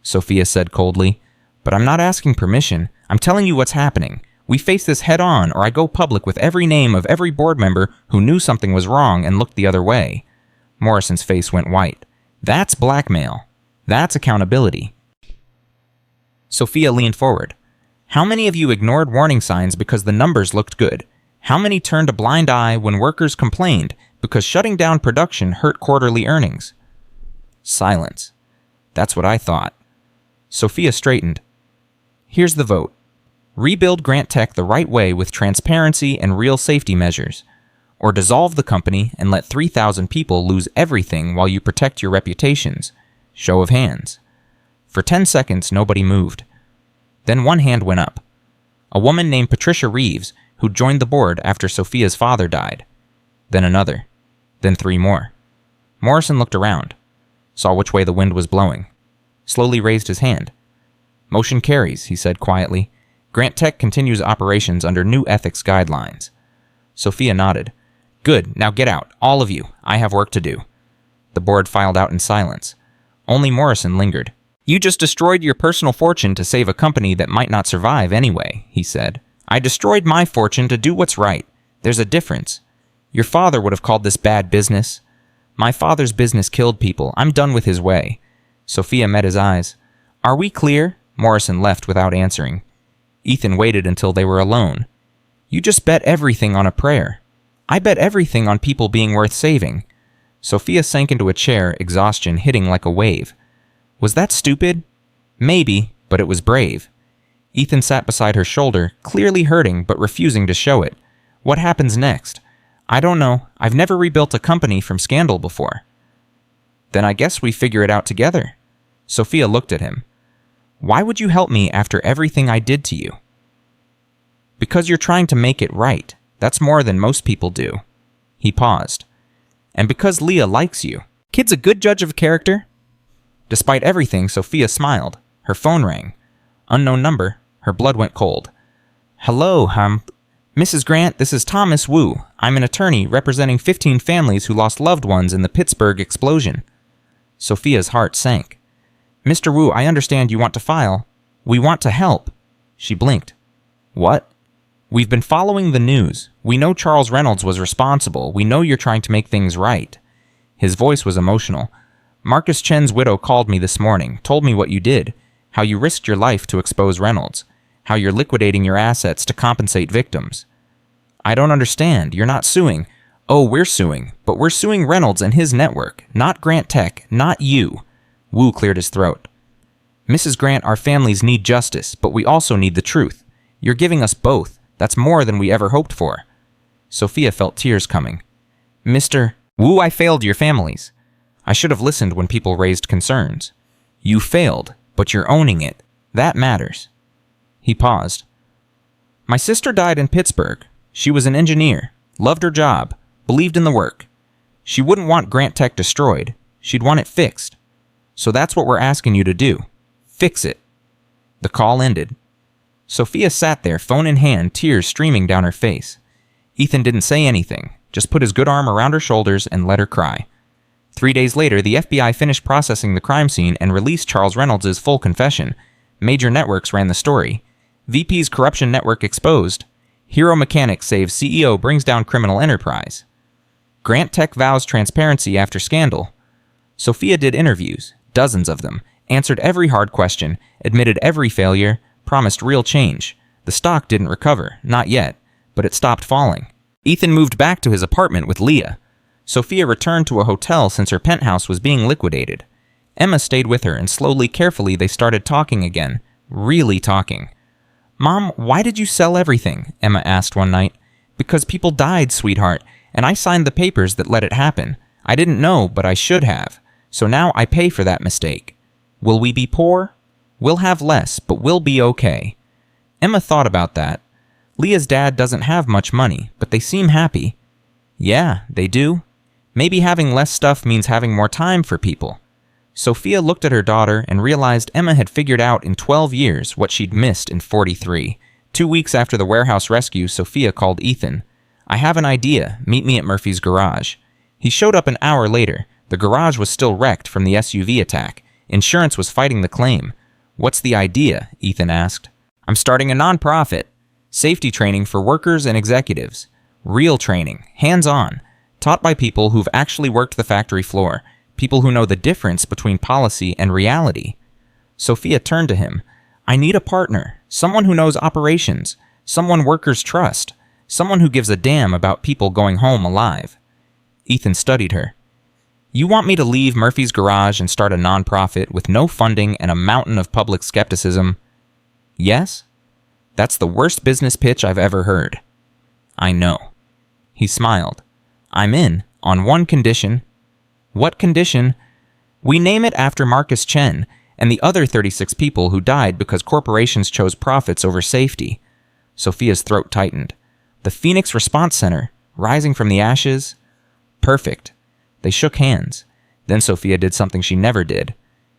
Sophia said coldly. But I'm not asking permission. I'm telling you what's happening. We face this head on, or I go public with every name of every board member who knew something was wrong and looked the other way. Morrison's face went white. That's blackmail. That's accountability. Sophia leaned forward. How many of you ignored warning signs because the numbers looked good? How many turned a blind eye when workers complained because shutting down production hurt quarterly earnings? Silence. That's what I thought. Sophia straightened. Here's the vote. Rebuild Grant Tech the right way with transparency and real safety measures. Or dissolve the company and let 3,000 people lose everything while you protect your reputations. Show of hands. For 10 seconds, nobody moved. Then one hand went up. A woman named Patricia Reeves, who joined the board after Sophia's father died. Then another. Then 3 more. Morrison looked around. Saw which way the wind was blowing. Slowly raised his hand. Motion carries, he said quietly. Grant Tech continues operations under new ethics guidelines. Sophia nodded. Good, now get out, all of you. I have work to do. The board filed out in silence. Only Morrison lingered. You just destroyed your personal fortune to save a company that might not survive anyway, he said. I destroyed my fortune to do what's right. There's a difference. Your father would have called this bad business. My father's business killed people. I'm done with his way. Sophia met his eyes. Are we clear? Morrison left without answering. Ethan waited until they were alone. You just bet everything on a prayer. I bet everything on people being worth saving. Sophia sank into a chair, exhaustion hitting like a wave. Was that stupid? Maybe, but it was brave. Ethan sat beside her shoulder, clearly hurting but refusing to show it. What happens next? I don't know. I've never rebuilt a company from scandal before. Then I guess we figure it out together. Sophia looked at him. Why would you help me after everything I did to you? Because you're trying to make it right. That's more than most people do. He paused. And because Leah likes you. Kid's a good judge of character. Despite everything, Sophia smiled. Her phone rang. Unknown number. Her blood went cold. Hello, Mrs. Grant, this is Thomas Wu. I'm an attorney representing 15 families who lost loved ones in the Pittsburgh explosion. Sophia's heart sank. Mr. Wu, I understand you want to file. We want to help. She blinked. What? We've been following the news. We know Charles Reynolds was responsible. We know you're trying to make things right. His voice was emotional. Marcus Chen's widow called me this morning, told me what you did, how you risked your life to expose Reynolds, how you're liquidating your assets to compensate victims. I don't understand. You're not suing. Oh, we're suing, but we're suing Reynolds and his network, not Grant Tech, not you. Wu cleared his throat. Mrs. Grant, our families need justice, but we also need the truth. You're giving us both. That's more than we ever hoped for. Sophia felt tears coming. Mr. Wu, I failed your families. I should have listened when people raised concerns. You failed, but you're owning it. That matters. He paused. My sister died in Pittsburgh. She was an engineer, loved her job, believed in the work. She wouldn't want Grant Tech destroyed. She'd want it fixed. So that's what we're asking you to do. Fix it." The call ended. Sophia sat there, phone in hand, tears streaming down her face. Ethan didn't say anything, just put his good arm around her shoulders and let her cry. 3 days later, the FBI finished processing the crime scene and released Charles Reynolds' full confession. Major networks ran the story. VP's corruption network exposed. Hero mechanic saves CEO brings down criminal enterprise. Grant Tech vows transparency after scandal. Sophia did interviews, dozens of them, answered every hard question, admitted every failure, promised real change. The stock didn't recover, not yet, but it stopped falling. Ethan moved back to his apartment with Leah. Sophia returned to a hotel since her penthouse was being liquidated. Emma stayed with her, and slowly, carefully, they started talking again. Really talking. "Mom, why did you sell everything?" Emma asked one night. "Because people died, sweetheart, and I signed the papers that let it happen. I didn't know, but I should have. So now I pay for that mistake. Will we be poor? We'll have less, but we'll be okay." Emma thought about that. Leah's dad doesn't have much money, but they seem happy. Yeah, they do. Maybe having less stuff means having more time for people. Sophia looked at her daughter and realized Emma had figured out in 12 years what she'd missed in 43. 2 weeks after the warehouse rescue, Sophia called Ethan. "I have an idea. Meet me at Murphy's garage." He showed up an hour later. The garage was still wrecked from the SUV attack. Insurance was fighting the claim. "What's the idea?" Ethan asked. "I'm starting a nonprofit. Safety training for workers and executives. Real training, hands-on, taught by people who've actually worked the factory floor, people who know the difference between policy and reality." Sophia turned to him. "I need a partner, someone who knows operations, someone workers trust, someone who gives a damn about people going home alive." Ethan studied her. "You want me to leave Murphy's garage and start a nonprofit with no funding and a mountain of public skepticism?" "Yes." "That's the worst business pitch I've ever heard." "I know." He smiled. "I'm in, on one condition." "What condition?" "We name it after Marcus Chen and the other 36 people who died because corporations chose profits over safety." Sophia's throat tightened. "The Phoenix Response Center, rising from the ashes?" "Perfect." They shook hands. Then Sophia did something she never did.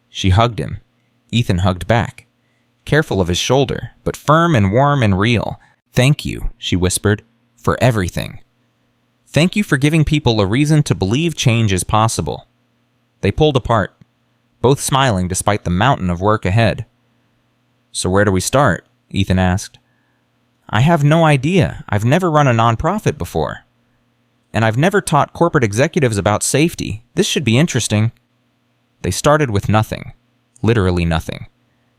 She hugged him. Ethan hugged back. Careful of his shoulder, but firm and warm and real. "Thank you," she whispered, "for everything. Thank you for giving people a reason to believe change is possible." They pulled apart, both smiling despite the mountain of work ahead. "So where do we start?" Ethan asked. "I have no idea. I've never run a nonprofit before. And I've never taught corporate executives about safety. This should be interesting." They started with nothing. Literally nothing.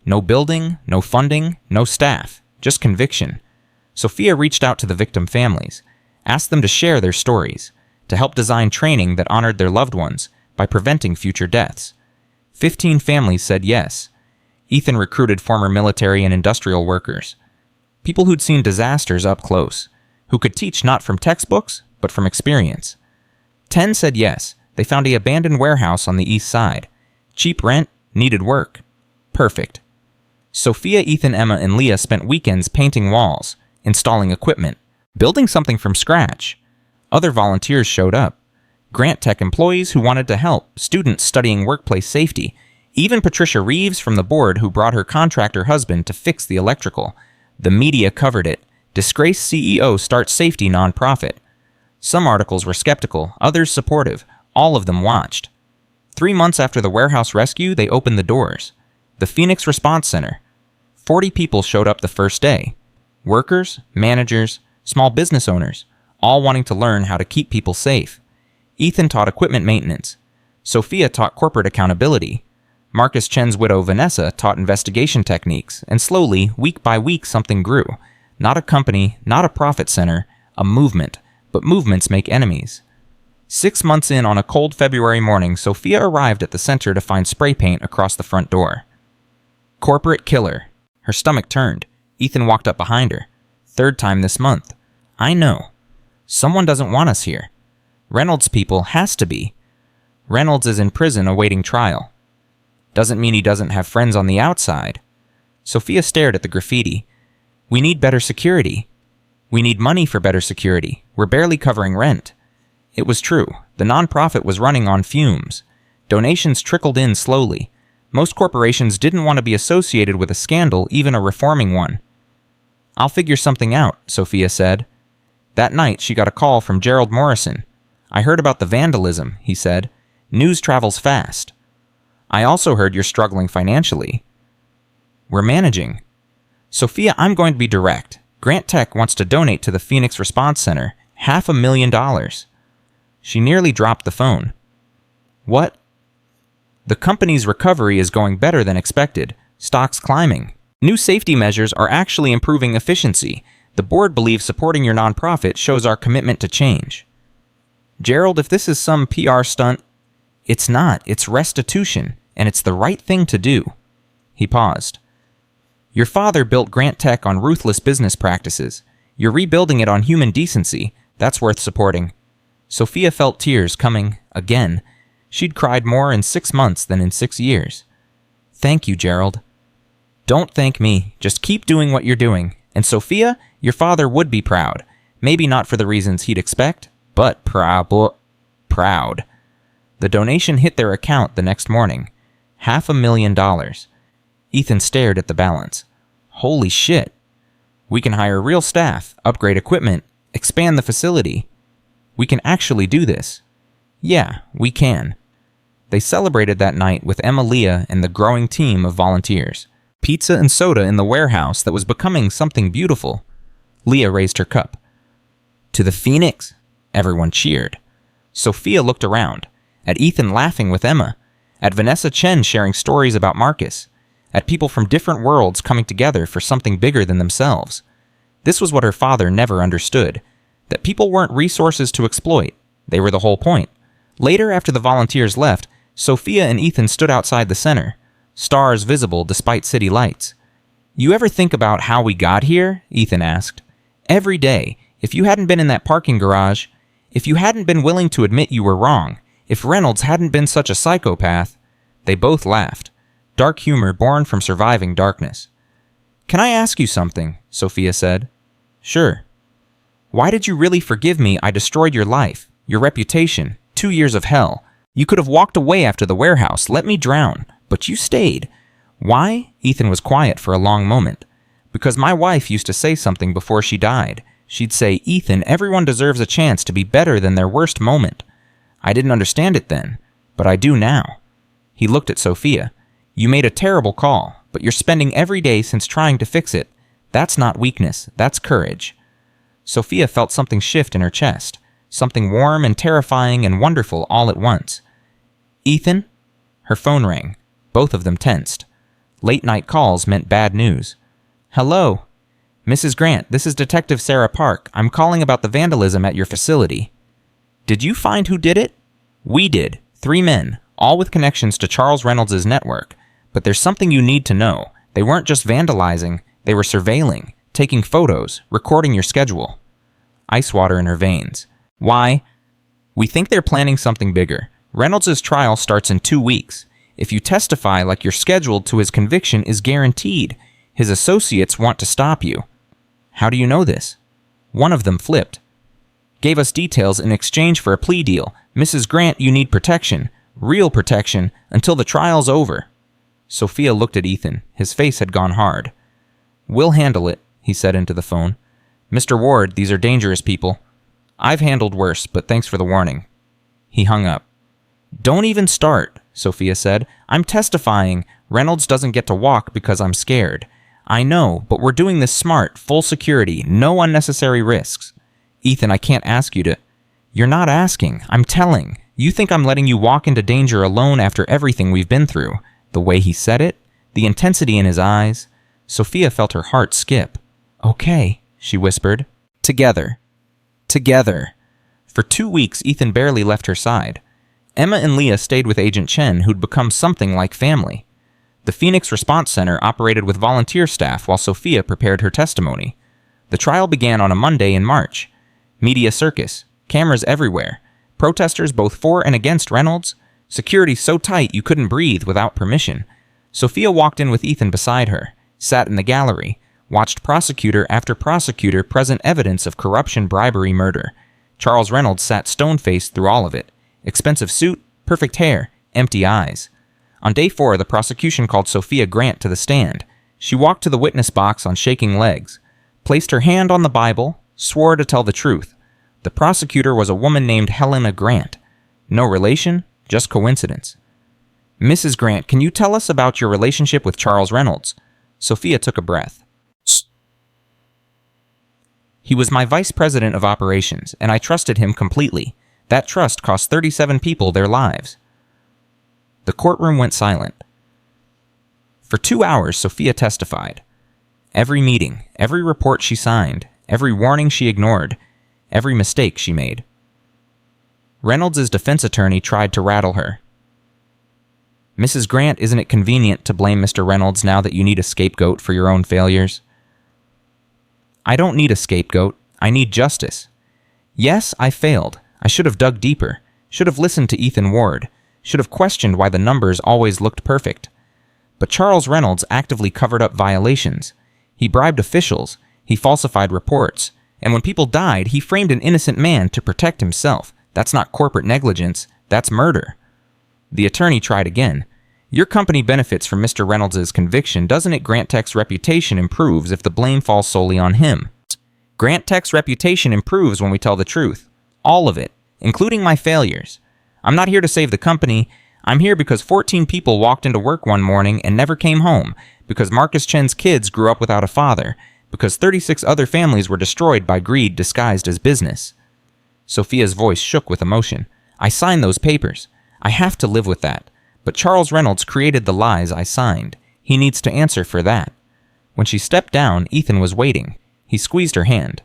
No building, no funding, no staff, just conviction. Sophia reached out to the victim families, asked them to share their stories, to help design training that honored their loved ones by preventing future deaths. 15 families said yes. Ethan recruited former military and industrial workers, people who'd seen disasters up close, who could teach not from textbooks, but from experience. 10 said yes. They found an abandoned warehouse on the east side. Cheap rent, needed work. Perfect. Sophia, Ethan, Emma, and Leah spent weekends painting walls, installing equipment, building something from scratch. Other volunteers showed up. Grant Tech employees who wanted to help, students studying workplace safety, even Patricia Reeves from the board who brought her contractor husband to fix the electrical. The media covered it. Disgraced CEO starts safety nonprofit. Some articles were skeptical, others supportive. All of them watched. 3 months after the warehouse rescue, they opened the doors. The Phoenix Response Center. 40 people showed up the first day. Workers, managers, small business owners, all wanting to learn how to keep people safe. Ethan taught equipment maintenance. Sophia taught corporate accountability. Marcus Chen's widow Vanessa taught investigation techniques, and slowly, week by week, something grew. Not a company, not a profit center, a movement. But movements make enemies. 6 months in, on a cold February morning, Sophia arrived at the center to find spray paint across the front door. "Corporate killer." Her stomach turned. Ethan walked up behind her. "3rd time this month." "I know. Someone doesn't want us here. Reynolds' people has to be." "Reynolds is in prison awaiting trial." "Doesn't mean he doesn't have friends on the outside." Sophia stared at the graffiti. "We need better security. We need money for better security. We're barely covering rent." It was true. The nonprofit was running on fumes. Donations trickled in slowly. Most corporations didn't want to be associated with a scandal, even a reforming one. "I'll figure something out," Sophia said. That night, she got a call from Gerald Morrison. "I heard about the vandalism," he said. "News travels fast. I also heard you're struggling financially." "We're managing." "Sophia, I'm going to be direct. Grant Tech wants to donate to the Phoenix Response Center $500,000. She nearly dropped the phone. "What?" "The company's recovery is going better than expected. Stocks climbing. New safety measures are actually improving efficiency. The board believes supporting your nonprofit shows our commitment to change." "Gerald, if this is some PR stunt..." "It's not. It's restitution, and it's the right thing to do." He paused. "Your father built Grant Tech on ruthless business practices. You're rebuilding it on human decency. That's worth supporting." Sophia felt tears coming again. She'd cried more in 6 months than in 6 years. "Thank you, Gerald." "Don't thank me. Just keep doing what you're doing. And Sophia, your father would be proud. Maybe not for the reasons he'd expect, but proud." The donation hit their account the next morning. $500,000. Ethan stared at the balance. Holy shit. We can hire real staff, upgrade equipment, expand the facility. We can actually do this. Yeah, we can. They celebrated that night with Emma, Leah, and the growing team of volunteers. Pizza and soda in the warehouse that was becoming something beautiful. Leah raised her cup. "To the Phoenix!" Everyone cheered. Sophia looked around, at Ethan laughing with Emma, at Vanessa Chen sharing stories about Marcus, at people from different worlds coming together for something bigger than themselves. This was what her father never understood, that people weren't resources to exploit. They were the whole point. Later, after the volunteers left, Sophia and Ethan stood outside the center, stars visible despite city lights. "You ever think about how we got here?" Ethan asked. "Every day, if you hadn't been in that parking garage, if you hadn't been willing to admit you were wrong, if Reynolds hadn't been such a psychopath..." They both laughed. Dark humor born from surviving darkness. "Can I ask you something?" Sophia said. "Sure." "Why did you really forgive me? I destroyed your life, your reputation, 2 years of hell. You could have walked away after the warehouse, let me drown, but you stayed. Why?" Ethan was quiet for a long moment. "Because my wife used to say something before she died. She'd say, 'Ethan, everyone deserves a chance to be better than their worst moment.' I didn't understand it then, but I do now." He looked at Sophia. "You made a terrible call, but you're spending every day since trying to fix it. That's not weakness, that's courage." Sophia felt something shift in her chest, something warm and terrifying and wonderful all at once. "Ethan?" Her phone rang. Both of them tensed. Late-night calls meant bad news. "Hello? Mrs. Grant, this is Detective Sarah Park. I'm calling about the vandalism at your facility." "Did you find who did it?" "We did. 3 men, all with connections to Charles Reynolds' network. But there's something you need to know. They weren't just vandalizing, they were surveilling, taking photos, recording your schedule." Ice water in her veins. "Why?" "We think they're planning something bigger. Reynolds' trial starts in 2 weeks. If you testify like you're scheduled to, his conviction is guaranteed. His associates want to stop you." "How do you know this?" "One of them flipped. Gave us details in exchange for a plea deal. Mrs. Grant, you need protection. Real protection, until the trial's over." Sophia looked at Ethan. His face had gone hard. "We'll handle it," he said into the phone. "Mr. Ward, these are dangerous people. I've handled worse, but thanks for the warning." He hung up. "Don't even start," Sophia said. "I'm testifying. Reynolds doesn't get to walk because I'm scared. I know, but we're doing this smart, full security, no unnecessary risks." "Ethan, I can't ask you to..." "You're not asking. I'm telling. You think I'm letting you walk into danger alone after everything we've been through?" The way he said it, the intensity in his eyes. Sophia felt her heart skip. "Okay," she whispered. "Together. Together." For 2 weeks, Ethan barely left her side. Emma and Leah stayed with Agent Chen, who'd become something like family. The Phoenix Response Center operated with volunteer staff while Sophia prepared her testimony. The trial began on a Monday in March. Media circus, cameras everywhere, protesters both for and against Reynolds, security so tight you couldn't breathe without permission. Sophia walked in with Ethan beside her, sat in the gallery, watched prosecutor after prosecutor present evidence of corruption, bribery, murder. Charles Reynolds sat stone-faced through all of it. Expensive suit, perfect hair, empty eyes. On day 4, the prosecution called Sophia Grant to the stand. She walked to the witness box on shaking legs, placed her hand on the Bible, swore to tell the truth. The prosecutor was a woman named Helena Grant. No relation, just coincidence. "Mrs. Grant, can you tell us about your relationship with Charles Reynolds?" Sophia took a breath. "He was my vice president of operations, and I trusted him completely. That trust cost 37 people their lives." The courtroom went silent. For 2 hours, Sophia testified. Every meeting, every report she signed, every warning she ignored, every mistake she made. Reynolds' defense attorney tried to rattle her. "Mrs. Grant, isn't it convenient to blame Mr. Reynolds now that you need a scapegoat for your own failures?" "I don't need a scapegoat. I need justice. Yes, I failed. I should have dug deeper, should have listened to Ethan Ward, should have questioned why the numbers always looked perfect. But Charles Reynolds actively covered up violations. He bribed officials, he falsified reports, and when people died, he framed an innocent man to protect himself. That's not corporate negligence, that's murder." The attorney tried again. "Your company benefits from Mr. Reynolds' conviction. Doesn't it Grant Tech's reputation improves if the blame falls solely on him?" "Grant Tech's reputation improves when we tell the truth. All of it, including my failures. I'm not here to save the company. I'm here because 14 people walked into work one morning and never came home, because Marcus Chen's kids grew up without a father, because 36 other families were destroyed by greed disguised as business." Sophia's voice shook with emotion. "I signed those papers. I have to live with that. But Charles Reynolds created the lies I signed. He needs to answer for that." When she stepped down, Ethan was waiting. He squeezed her hand.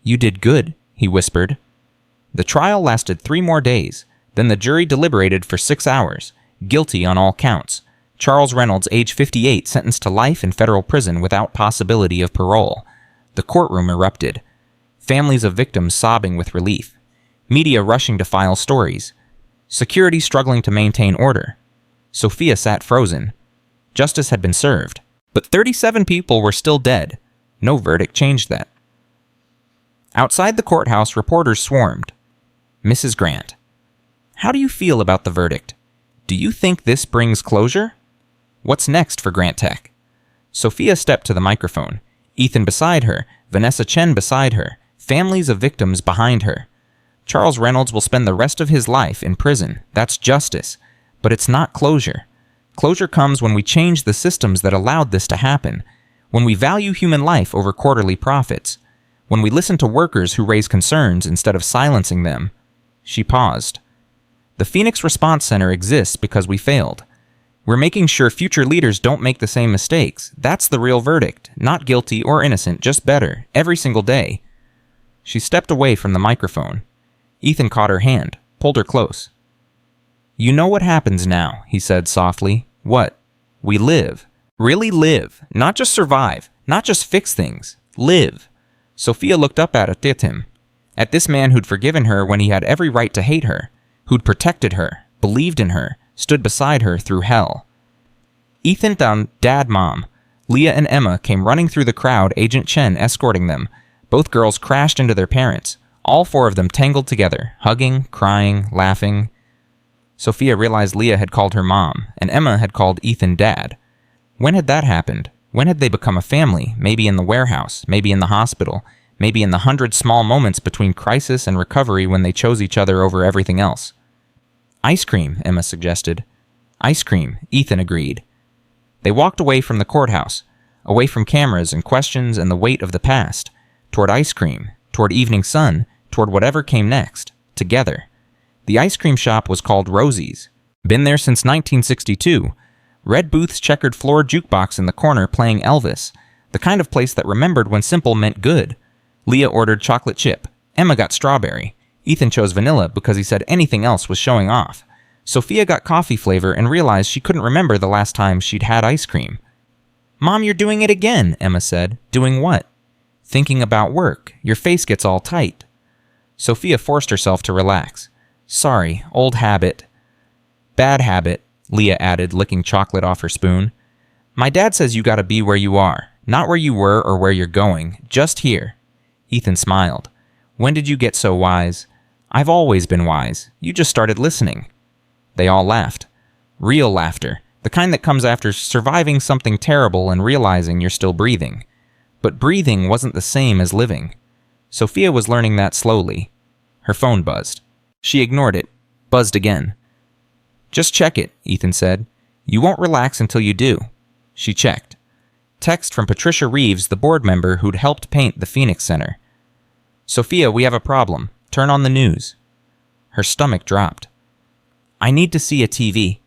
"You did good," he whispered. The trial lasted 3 more days. Then the jury deliberated for 6 hours. Guilty on all counts. Charles Reynolds, age 58, sentenced to life in federal prison without possibility of parole. The courtroom erupted. Families of victims sobbing with relief. Media rushing to file stories. Security struggling to maintain order. Sophia sat frozen. Justice had been served. But 37 people were still dead. No verdict changed that. Outside the courthouse, reporters swarmed. "Mrs. Grant, how do you feel about the verdict? Do you think this brings closure? What's next for Grant Tech?" Sophia stepped to the microphone. Ethan beside her, Vanessa Chen beside her, families of victims behind her. "Charles Reynolds will spend the rest of his life in prison. That's justice. But it's not closure. Closure comes when we change the systems that allowed this to happen, when we value human life over quarterly profits, when we listen to workers who raise concerns instead of silencing them." She paused. "The Phoenix Response Center exists because we failed. We're making sure future leaders don't make the same mistakes. That's the real verdict. Not guilty or innocent, just better, every single day." She stepped away from the microphone. Ethan caught her hand, pulled her close. "You know what happens now," he said softly. "What? We live. Really live. Not just survive. Not just fix things. Live." Sophia looked up at him. At this man who'd forgiven her when he had every right to hate her, who'd protected her, believed in her, stood beside her through hell. Ethan, Dad, Mom. Leah and Emma came running through the crowd, Agent Chen escorting them. Both girls crashed into their parents. All 4 of them tangled together, hugging, crying, laughing. Sophia realized Leah had called her mom, and Emma had called Ethan dad. When had that happened? When had they become a family? Maybe in the warehouse, maybe in the hospital, maybe in the 100 small moments between crisis and recovery when they chose each other over everything else. "Ice cream," Emma suggested. "Ice cream," Ethan agreed. They walked away from the courthouse, away from cameras and questions and the weight of the past, toward ice cream, toward evening sun, toward whatever came next, together. The ice cream shop was called Rosie's. Been there since 1962. Red Booth's checkered floor jukebox in the corner playing Elvis, the kind of place that remembered when simple meant good. Leah ordered chocolate chip. Emma got strawberry. Ethan chose vanilla because he said anything else was showing off. Sophia got coffee flavor and realized she couldn't remember the last time she'd had ice cream. "Mom, you're doing it again," Emma said. "Doing what?" "Thinking about work. Your face gets all tight." Sophia forced herself to relax. "Sorry, old habit." "Bad habit," Leah added, licking chocolate off her spoon. "My dad says you gotta be where you are, not where you were or where you're going, just here." Ethan smiled. "When did you get so wise?" "I've always been wise. You just started listening." They all laughed. Real laughter, the kind that comes after surviving something terrible and realizing you're still breathing. But breathing wasn't the same as living. Sophia was learning that slowly. Her phone buzzed. She ignored it. Buzzed again. "Just check it," Ethan said. "You won't relax until you do." She checked. Text from Patricia Reeves, the board member who'd helped paint the Phoenix Center. "Sophia, we have a problem. Turn on the news." Her stomach dropped. "I need to see a TV."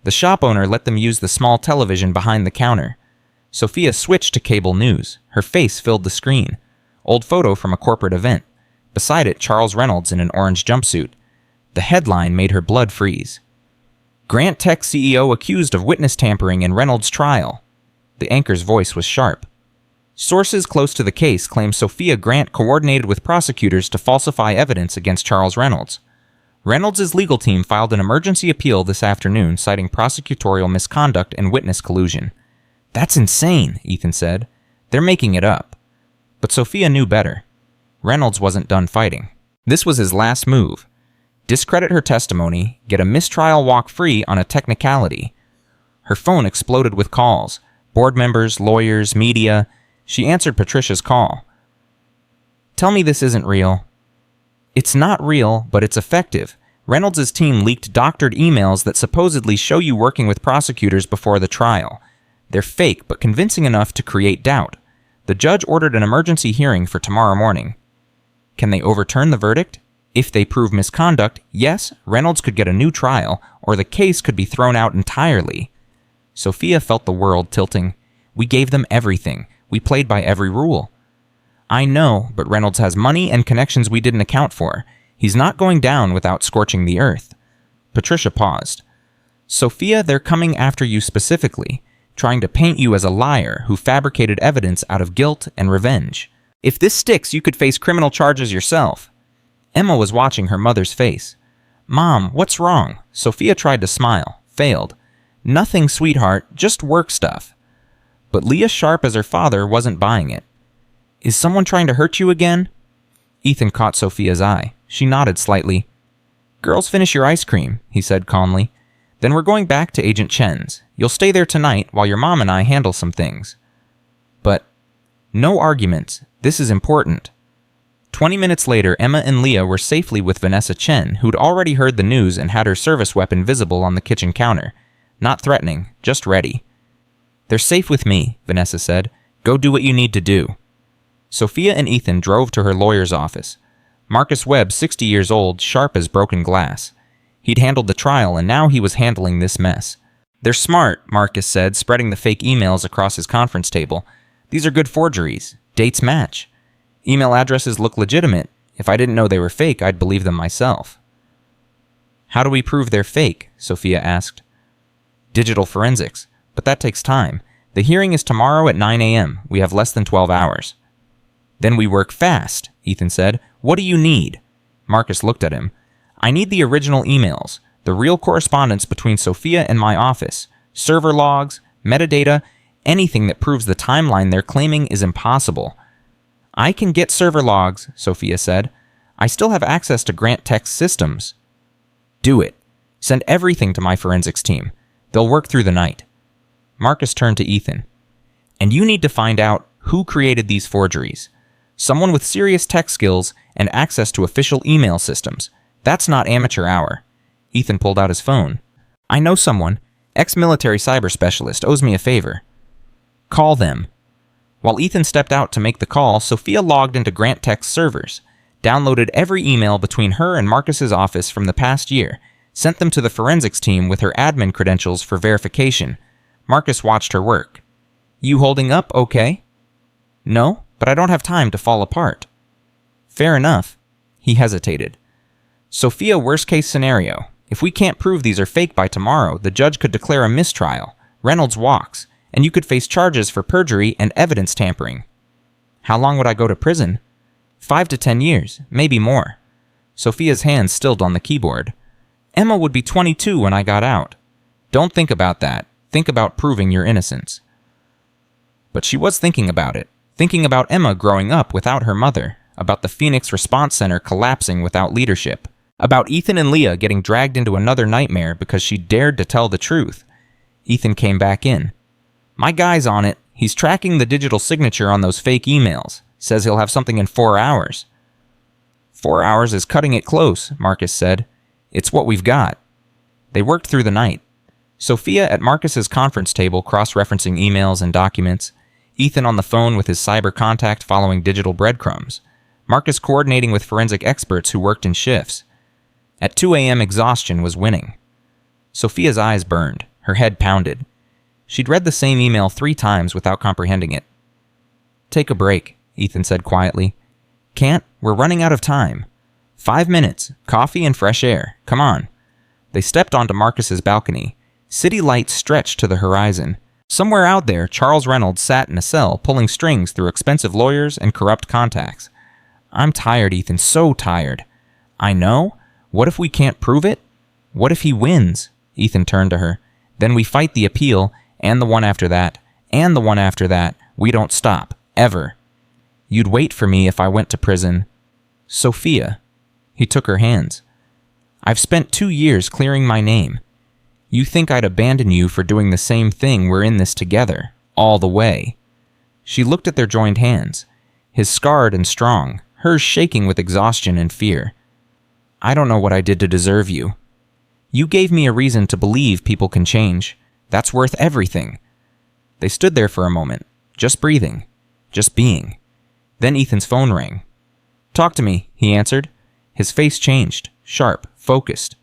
The shop owner let them use the small television behind the counter. Sophia switched to cable news. Her face filled the screen. Old photo from a corporate event. Beside it, Charles Reynolds in an orange jumpsuit. The headline made her blood freeze. "Grant Tech CEO accused of witness tampering in Reynolds' trial." The anchor's voice was sharp. Sources close to the case claim Sophia Grant coordinated with prosecutors to falsify evidence against Charles Reynolds. Reynolds' legal team filed an emergency appeal this afternoon citing prosecutorial misconduct and witness collusion. "That's insane," Ethan said. "They're making it up." But Sophia knew better. Reynolds wasn't done fighting. This was his last move. Discredit her testimony, get a mistrial walk free on a technicality. Her phone exploded with calls. Board members, lawyers, media. She answered Patricia's call. "Tell me this isn't real." "It's not real, but it's effective. Reynolds' team leaked doctored emails that supposedly show you working with prosecutors before the trial. They're fake, but convincing enough to create doubt. The judge ordered an emergency hearing for tomorrow morning." Can they overturn the verdict? If they prove misconduct, yes, Reynolds could get a new trial, or the case could be thrown out entirely. Sophia felt the world tilting. "We gave them everything. We played by every rule." "I know, but Reynolds has money and connections we didn't account for. He's not going down without scorching the earth." Patricia paused. "Sophia, they're coming after you specifically, trying to paint you as a liar who fabricated evidence out of guilt and revenge. If this sticks, you could face criminal charges yourself." Emma was watching her mother's face. "Mom, what's wrong?" Sophia tried to smile, failed. "Nothing, sweetheart, just work stuff." But Leah, sharp as her father, wasn't buying it. "Is someone trying to hurt you again?" Ethan caught Sophia's eye. She nodded slightly. "Girls, finish your ice cream," he said calmly. "Then we're going back to Agent Chen's. You'll stay there tonight while your mom and I handle some things." But no arguments. This is important. 20 minutes later, Emma and Leah were safely with Vanessa Chen, who'd already heard the news and had her service weapon visible on the kitchen counter. Not threatening, just ready. "They're safe with me," Vanessa said. "Go do what you need to do." Sophia and Ethan drove to her lawyer's office. Marcus Webb, 60 years old, sharp as broken glass. He'd handled the trial, and now he was handling this mess. "They're smart," Marcus said, spreading the fake emails across his conference table. "These are good forgeries. Dates match. Email addresses look legitimate. If I didn't know they were fake, I'd believe them myself." "How do we prove they're fake?" Sophia asked. "Digital forensics. But that takes time. The hearing is tomorrow at 9 a.m. We have less than 12 hours. "Then we work fast," Ethan said. "What do you need?" Marcus looked at him. "I need the original emails, the real correspondence between Sophia and my office, server logs, metadata, anything that proves the timeline they're claiming is impossible." "I can get server logs," Sophia said. "I still have access to Grant Tech's systems." "Do it. Send everything to my forensics team. They'll work through the night." Marcus turned to Ethan. "And you need to find out who created these forgeries. Someone with serious tech skills and access to official email systems. That's not amateur hour." Ethan pulled out his phone. "I know someone. Ex-military cyber specialist owes me a favor." "Call them." While Ethan stepped out to make the call, Sophia logged into Grant Tech's servers, downloaded every email between her and Marcus's office from the past year, sent them to the forensics team with her admin credentials for verification. Marcus watched her work. "You holding up okay?" "No, but I don't have time to fall apart." "Fair enough." He hesitated. "Sophia, worst-case scenario. If we can't prove these are fake by tomorrow, the judge could declare a mistrial. Reynolds walks, and you could face charges for perjury and evidence tampering." "How long would I go to prison?" 5 to 10 years, maybe more." Sophia's hands stilled on the keyboard. "Emma would be 22 when I got out." "Don't think about that. Think about proving your innocence." But she was thinking about it. Thinking about Emma growing up without her mother, about the Phoenix Response Center collapsing without leadership, About Ethan and Leah getting dragged into another nightmare because she dared to tell the truth. Ethan came back in. My guy's on it. He's tracking the digital signature on those fake emails. Says he'll have something in 4 hours. 4 hours is cutting it close, Marcus said. It's what we've got. They worked through the night. Sophia at Marcus's conference table cross-referencing emails and documents. Ethan on the phone with his cyber contact following digital breadcrumbs. Marcus coordinating with forensic experts who worked in shifts. At 2 a.m. exhaustion was winning. Sophia's eyes burned. Her head pounded. She'd read the same email 3 times without comprehending it. Take a break, Ethan said quietly. Can't. We're running out of time. 5 minutes. Coffee and fresh air. Come on. They stepped onto Marcus's balcony. City lights stretched to the horizon. Somewhere out there, Charles Reynolds sat in a cell pulling strings through expensive lawyers and corrupt contacts. I'm tired, Ethan. So tired. I know. What if we can't prove it? What if he wins? Ethan turned to her. Then we fight the appeal, and the one after that, and the one after that. We don't stop. Ever. You'd wait for me if I went to prison. Sophia. He took her hands. I've spent 2 years clearing my name. You think I'd abandon you for doing the same thing? We're in this together. All the way. She looked at their joined hands. His scarred and strong, hers shaking with exhaustion and fear. I don't know what I did to deserve you. You gave me a reason to believe people can change. That's worth everything. They stood there for a moment, just breathing, just being. Then Ethan's phone rang. Talk to me, he answered. His face changed, sharp, focused.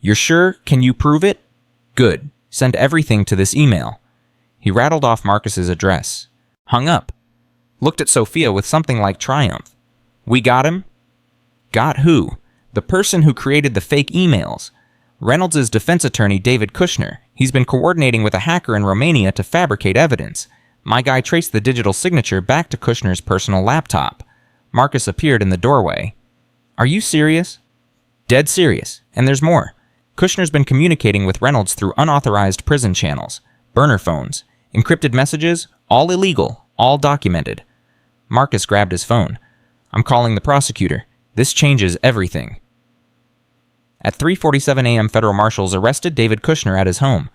You're sure? Can you prove it? Good. Send everything to this email. He rattled off Marcus's address. Hung up. Looked at Sophia with something like triumph. We got him? Got who? The person who created the fake emails. Reynolds' defense attorney, David Kushner. He's been coordinating with a hacker in Romania to fabricate evidence. My guy traced the digital signature back to Kushner's personal laptop. Marcus appeared in the doorway. Are you serious? Dead serious. And there's more. Kushner's been communicating with Reynolds through unauthorized prison channels, burner phones, encrypted messages, all illegal, all documented. Marcus grabbed his phone. I'm calling the prosecutor. This changes everything. At 3:47 a.m., federal marshals arrested David Kushner at his home,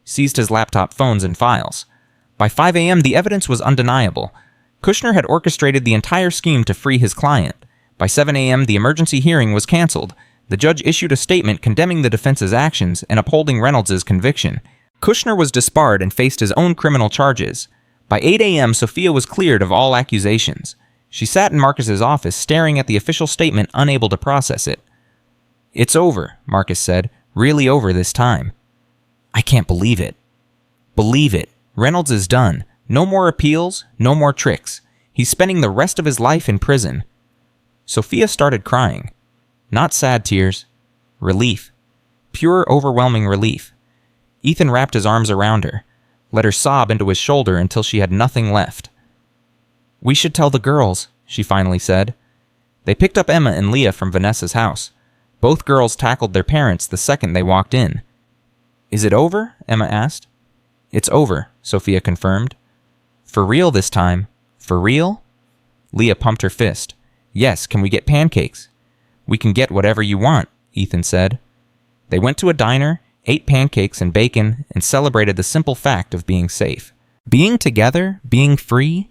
seized his laptop phones and files. By 5 a.m., the evidence was undeniable. Kushner had orchestrated the entire scheme to free his client. By 7 a.m., the emergency hearing was canceled. The judge issued a statement condemning the defense's actions and upholding Reynolds' conviction. Kushner was disbarred and faced his own criminal charges. By 8 a.m., Sophia was cleared of all accusations. She sat in Marcus's office, staring at the official statement, unable to process it. It's over, Marcus said. Really over this time. I can't believe it. Believe it. Reynolds is done. No more appeals, no more tricks. He's spending the rest of his life in prison. Sophia started crying. Not sad tears. Relief. Pure, overwhelming relief. Ethan wrapped his arms around her, let her sob into his shoulder until she had nothing left. We should tell the girls, she finally said. They picked up Emma and Leah from Vanessa's house. Both girls tackled their parents the second they walked in. Is it over? Emma asked. It's over, Sophia confirmed. For real this time? For real? Leah pumped her fist. Yes, can we get pancakes? We can get whatever you want, Ethan said. They went to a diner, ate pancakes and bacon, and celebrated the simple fact of being safe. Being together, being free.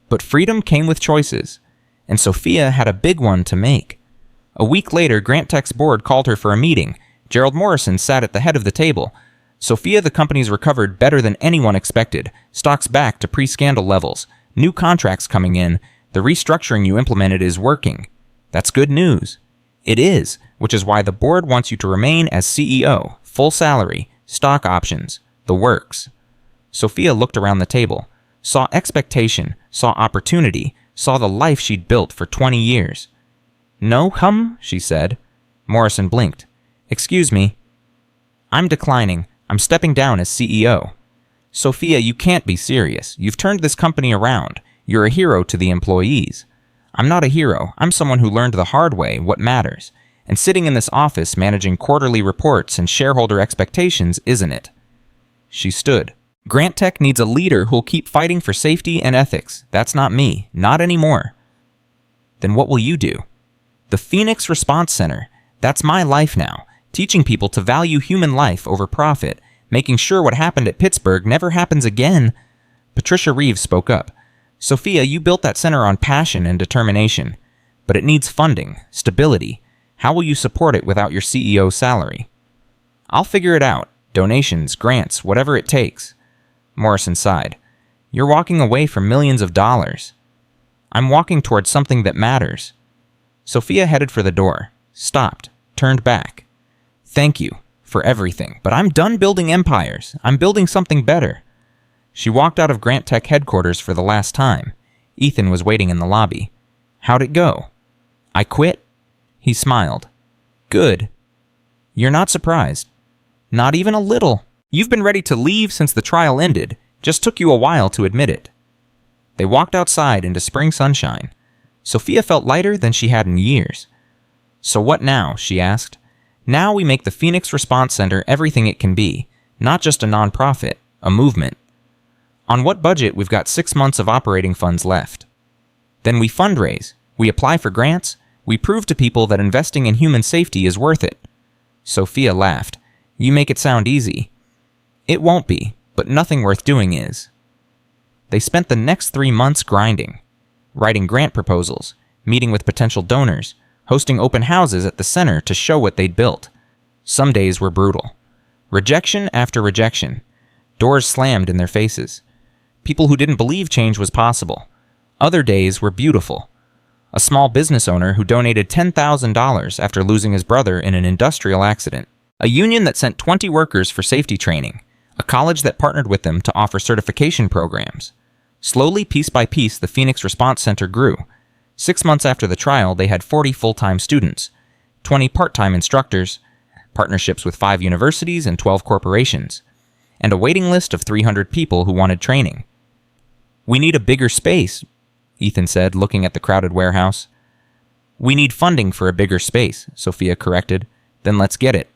But freedom came with choices, and Sophia had a big one to make. A week later, Grant Tech's board called her for a meeting. Gerald Morrison sat at the head of the table. Sophia, the company's recovered better than anyone expected. Stocks back to pre-scandal levels. New contracts coming in. The restructuring you implemented is working. That's good news. It is, which is why the board wants you to remain as CEO. Full salary, stock options, the works. Sophia looked around the table, saw expectation, saw opportunity, saw the life she'd built for 20 years. No, she said. Morrison blinked. Excuse me. I'm declining. I'm stepping down as CEO. Sophia, you can't be serious. You've turned this company around. You're a hero to the employees. I'm not a hero. I'm someone who learned the hard way what matters. And sitting in this office managing quarterly reports and shareholder expectations isn't it. She stood. Grant Tech needs a leader who'll keep fighting for safety and ethics. That's not me. Not anymore. Then what will you do? The Phoenix Response Center. That's my life now, teaching people to value human life over profit, making sure what happened at Pittsburgh never happens again. Patricia Reeves spoke up. Sophia, you built that center on passion and determination, but it needs funding, stability. How will you support it without your CEO's salary? I'll figure it out. Donations, grants, whatever it takes. Morrison sighed. You're walking away from millions of dollars. I'm walking towards something that matters. Sophia headed for the door, stopped, turned back. Thank you for everything, but I'm done building empires. I'm building something better. She walked out of Grant Tech headquarters for the last time. Ethan was waiting in the lobby. How'd it go? I quit. He smiled. Good. You're not surprised. Not even a little. You've been ready to leave since the trial ended. Just took you a while to admit it. They walked outside into spring sunshine. Sophia felt lighter than she had in years. So what now? She asked. Now we make the Phoenix Response Center everything it can be, not just a nonprofit, a movement. On what budget, we've got 6 months of operating funds left. Then we fundraise, we apply for grants, we prove to people that investing in human safety is worth it. Sophia laughed. You make it sound easy. It won't be, but nothing worth doing is. They spent the next 3 months grinding, writing grant proposals, meeting with potential donors, hosting open houses at the center to show what they'd built. Some days were brutal. Rejection after rejection. Doors slammed in their faces. People who didn't believe change was possible. Other days were beautiful. A small business owner who donated $10,000 after losing his brother in an industrial accident. A union that sent 20 workers for safety training. A college that partnered with them to offer certification programs. Slowly, piece by piece, the Phoenix Response Center grew. 6 months after the trial, they had 40 full-time students, 20 part-time instructors, partnerships with 5 universities and 12 corporations, and a waiting list of 300 people who wanted training. We need a bigger space, Ethan said, looking at the crowded warehouse. We need funding for a bigger space, Sophia corrected. Then let's get it.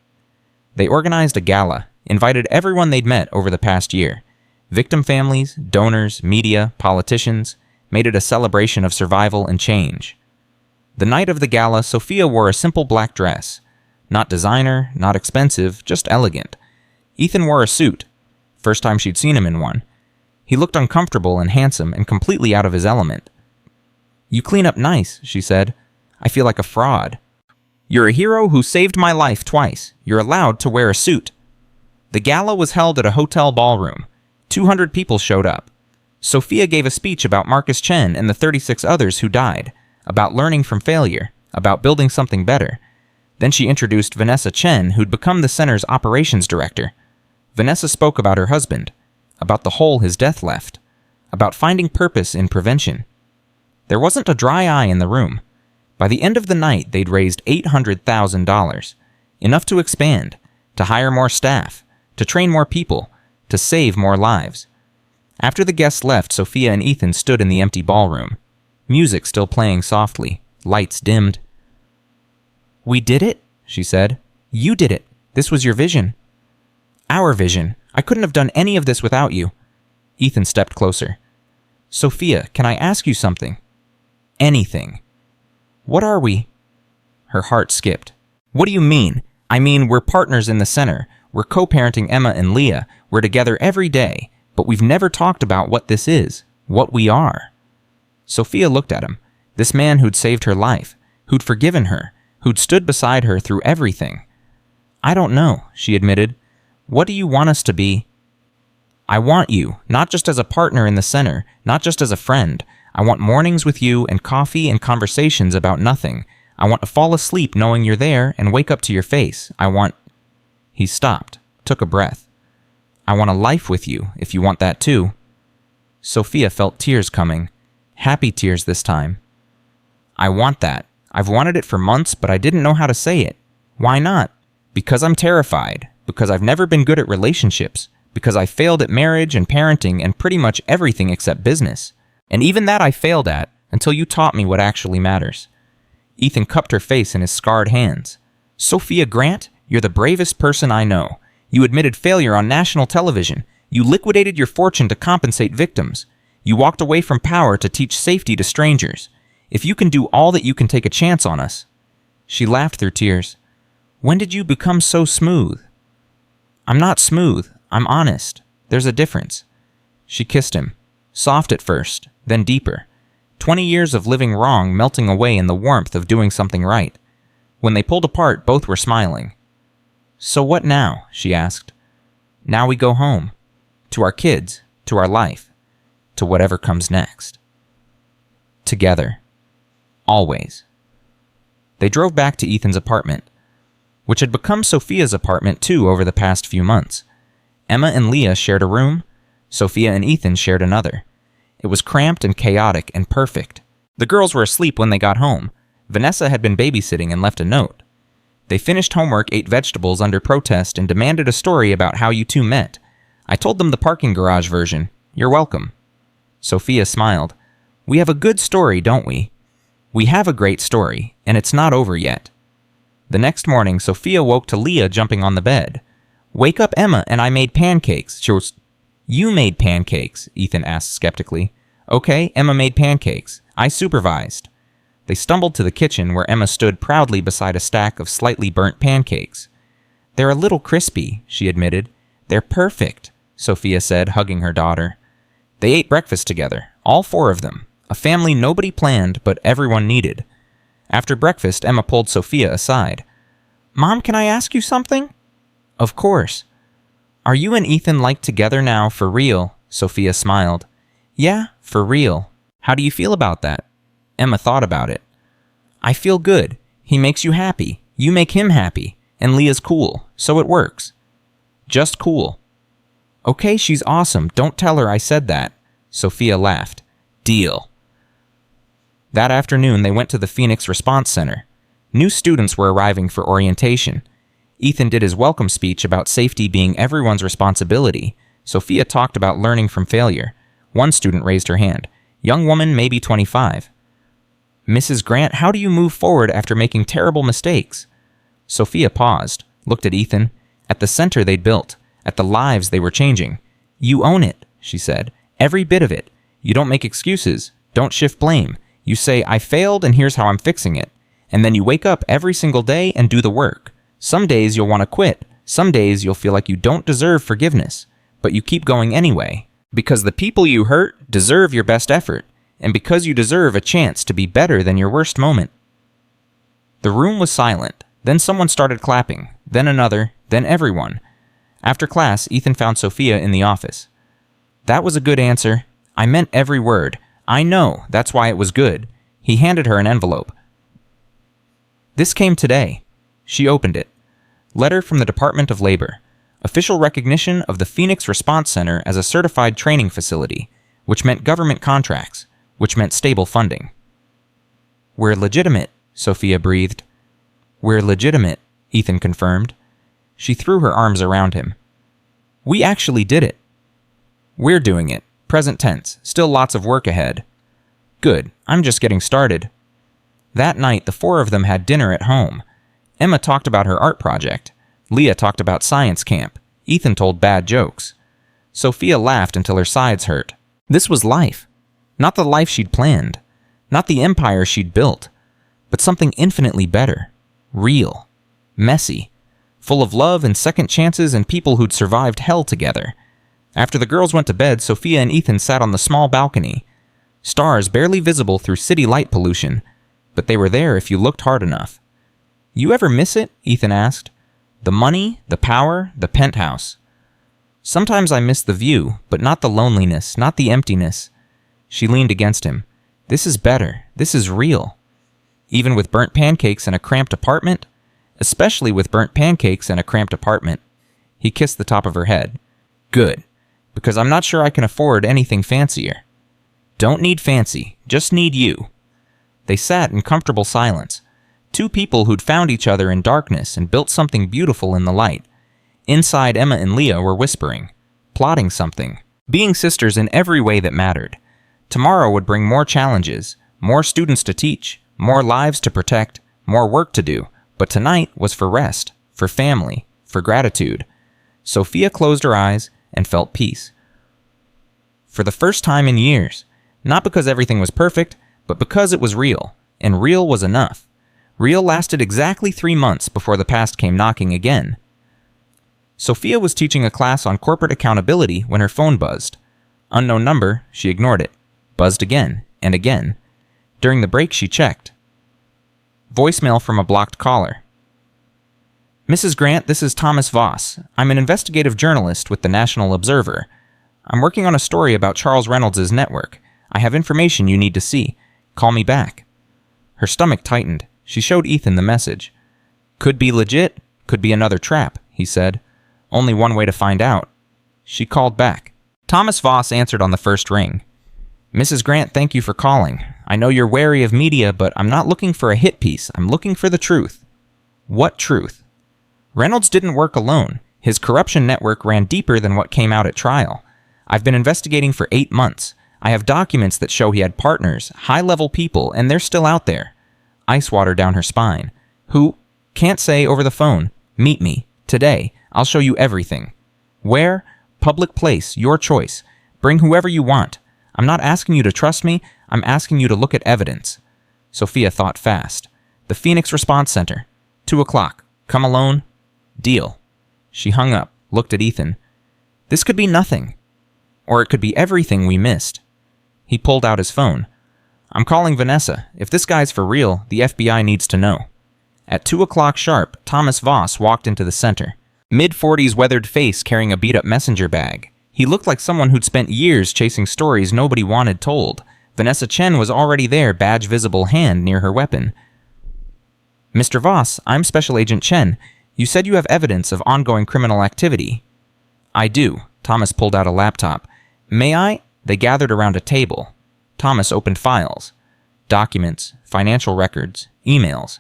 They organized a gala, invited everyone they'd met over the past year. Victim families, donors, media, politicians, made it a celebration of survival and change. The night of the gala, Sophia wore a simple black dress. Not designer, not expensive, just elegant. Ethan wore a suit. First time she'd seen him in one. He looked uncomfortable and handsome and completely out of his element. You clean up nice, she said. I feel like a fraud. You're a hero who saved my life twice. You're allowed to wear a suit. The gala was held at a hotel ballroom. 200 people showed up. Sophia gave a speech about Marcus Chen and the 36 others who died, about learning from failure, about building something better. Then she introduced Vanessa Chen, who'd become the center's operations director. Vanessa spoke about her husband, about the hole his death left, about finding purpose in prevention. There wasn't a dry eye in the room. By the end of the night, they'd raised $800,000, enough to expand, to hire more staff, to train more people, to save more lives. After the guests left, Sophia and Ethan stood in the empty ballroom, music still playing softly, lights dimmed. We did it, she said. You did it. This was your vision. Our vision. I couldn't have done any of this without you. Ethan stepped closer. Sophia, can I ask you something? Anything. What are we? Her heart skipped. What do you mean? I mean, we're partners in the center. We're co-parenting Emma and Leah. We're together every day. But we've never talked about what this is, what we are. Sophia looked at him, this man who'd saved her life, who'd forgiven her, who'd stood beside her through everything. I don't know, she admitted. What do you want us to be? I want you, not just as a partner in the center, not just as a friend. I want mornings with you and coffee and conversations about nothing. I want to fall asleep knowing you're there and wake up to your face. I want... He stopped, took a breath. I want a life with you, if you want that too. Sophia felt tears coming, happy tears this time. I want that. I've wanted it for months, but I didn't know how to say it. Why not? Because I'm terrified, because I've never been good at relationships, because I failed at marriage and parenting and pretty much everything except business. And even that I failed at, until you taught me what actually matters. Ethan cupped her face in his scarred hands. Sophia Grant, you're the bravest person I know. You admitted failure on national television. You liquidated your fortune to compensate victims. You walked away from power to teach safety to strangers. If you can do all that, you can take a chance on us. She laughed through tears. When did you become so smooth?" "I'm not smooth. I'm honest. There's a difference." She kissed him, soft at first, then deeper. 20 years of living wrong melting away in the warmth of doing something right. When they pulled apart, both were smiling. "So what now?" she asked. "Now we go home. To our kids, to our life, to whatever comes next. Together. Always." They drove back to Ethan's apartment, which had become Sophia's apartment too over the past few months. Emma and Leah shared a room. Sophia and Ethan shared another. It was cramped and chaotic and perfect. The girls were asleep when they got home. Vanessa had been babysitting and left a note. They finished homework, ate vegetables under protest, and demanded a story about how you two met. I told them the parking garage version. You're welcome. Sophia smiled. "We have a good story, don't we?" "We have a great story, and it's not over yet." The next morning, Sophia woke to Leah jumping on the bed. "Wake up, Emma, and I made pancakes." "You made pancakes?" Ethan asked skeptically. "Okay, Emma made pancakes. I supervised." They stumbled to the kitchen where Emma stood proudly beside a stack of slightly burnt pancakes. "They're a little crispy," she admitted. "They're perfect," Sophia said, hugging her daughter. They ate breakfast together, all four of them, a family nobody planned but everyone needed. After breakfast, Emma pulled Sophia aside. "Mom, can I ask you something?" "Of course." "Are you and Ethan like together now, for real?" Sophia smiled. "Yeah, for real." "How do you feel about that?" Emma thought about it. "I feel good. He makes you happy. You make him happy. And Leah's cool, so it works." "Just cool." "Okay, she's awesome. Don't tell her I said that." Sophia laughed. "Deal." That afternoon, they went to the Phoenix Response Center. New students were arriving for orientation. Ethan did his welcome speech about safety being everyone's responsibility. Sophia talked about learning from failure. One student raised her hand. Young woman, maybe 25. "Mrs. Grant, how do you move forward after making terrible mistakes?" Sophia paused, looked at Ethan, at the center they'd built, at the lives they were changing. "You own it," she said. "Every bit of it. You don't make excuses. Don't shift blame. You say, I failed and here's how I'm fixing it. And then you wake up every single day and do the work. Some days you'll want to quit. Some days you'll feel like you don't deserve forgiveness. But you keep going anyway. Because the people you hurt deserve your best effort. And because you deserve a chance to be better than your worst moment." The room was silent. Then someone started clapping. Then another. Then everyone. After class, Ethan found Sophia in the office. "That was a good answer. I meant every word. I know, that's why it was good." He handed her an envelope. "This came today." She opened it. Letter from the Department of Labor. Official recognition of the Phoenix Response Center as a certified training facility, which meant government contracts, which meant stable funding. "We're legitimate," Sophia breathed. "We're legitimate," Ethan confirmed. She threw her arms around him. "We actually did it." "We're doing it. Present tense. Still lots of work ahead." "Good. I'm just getting started." That night, the four of them had dinner at home. Emma talked about her art project. Leah talked about science camp. Ethan told bad jokes. Sophia laughed until her sides hurt. This was life. Not the life she'd planned. Not the empire she'd built. But something infinitely better. Real. Messy. Full of love and second chances and people who'd survived hell together. After the girls went to bed, Sophia and Ethan sat on the small balcony. Stars barely visible through city light pollution. But they were there if you looked hard enough. "You ever miss it?" Ethan asked. "The money, the power, the penthouse." "Sometimes I miss the view, but not the loneliness, not the emptiness." She leaned against him. "This is better. This is real." "Even with burnt pancakes in a cramped apartment?" "Especially with burnt pancakes in a cramped apartment." He kissed the top of her head. "Good. Because I'm not sure I can afford anything fancier." "Don't need fancy. Just need you." They sat in comfortable silence. Two people who'd found each other in darkness and built something beautiful in the light. Inside, Emma and Leah were whispering, plotting something, being sisters in every way that mattered. Tomorrow would bring more challenges, more students to teach, more lives to protect, more work to do. But tonight was for rest, for family, for gratitude. Sophia closed her eyes and felt peace. For the first time in years. Not because everything was perfect, but because it was real. And real was enough. Real lasted exactly 3 months before the past came knocking again. Sophia was teaching a class on corporate accountability when her phone buzzed. Unknown number, she ignored it. Buzzed again and again. During the break, she checked. Voicemail from a blocked caller. Mrs. Grant, this is Thomas Voss. I'm an investigative journalist with the National Observer. I'm working on a story about Charles Reynolds' network. I have information you need to see. Call me back. Her stomach tightened. She showed Ethan the message. Could be legit, could be another trap, he said. Only one way to find out. She called back. Thomas Voss answered on the first ring. Mrs. Grant, thank you for calling. I know you're wary of media, but I'm not looking for a hit piece. I'm looking for the truth. What truth? Reynolds didn't work alone. His corruption network ran deeper than what came out at trial. I've been investigating for 8 months. I have documents that show he had partners, high-level people, and they're still out there. Ice water down her spine. Who? Can't say over the phone. Meet me. Today. I'll show you everything. Where? Public place. Your choice. Bring whoever you want. I'm not asking you to trust me. I'm asking you to look at evidence. Sophia thought fast. The Phoenix Response Center. 2 o'clock. Come alone. Deal. She hung up, looked at Ethan. This could be nothing. Or it could be everything we missed. He pulled out his phone. I'm calling Vanessa. If this guy's for real, the FBI needs to know. At 2 o'clock sharp, Thomas Voss walked into the center. Mid-40s weathered face carrying a beat-up messenger bag. He looked like someone who'd spent years chasing stories nobody wanted told. Vanessa Chen was already there, badge-visible hand near her weapon. Mr. Voss, I'm Special Agent Chen. You said you have evidence of ongoing criminal activity. I do. Thomas pulled out a laptop. May I? They gathered around a table. Thomas opened files. Documents, financial records, emails.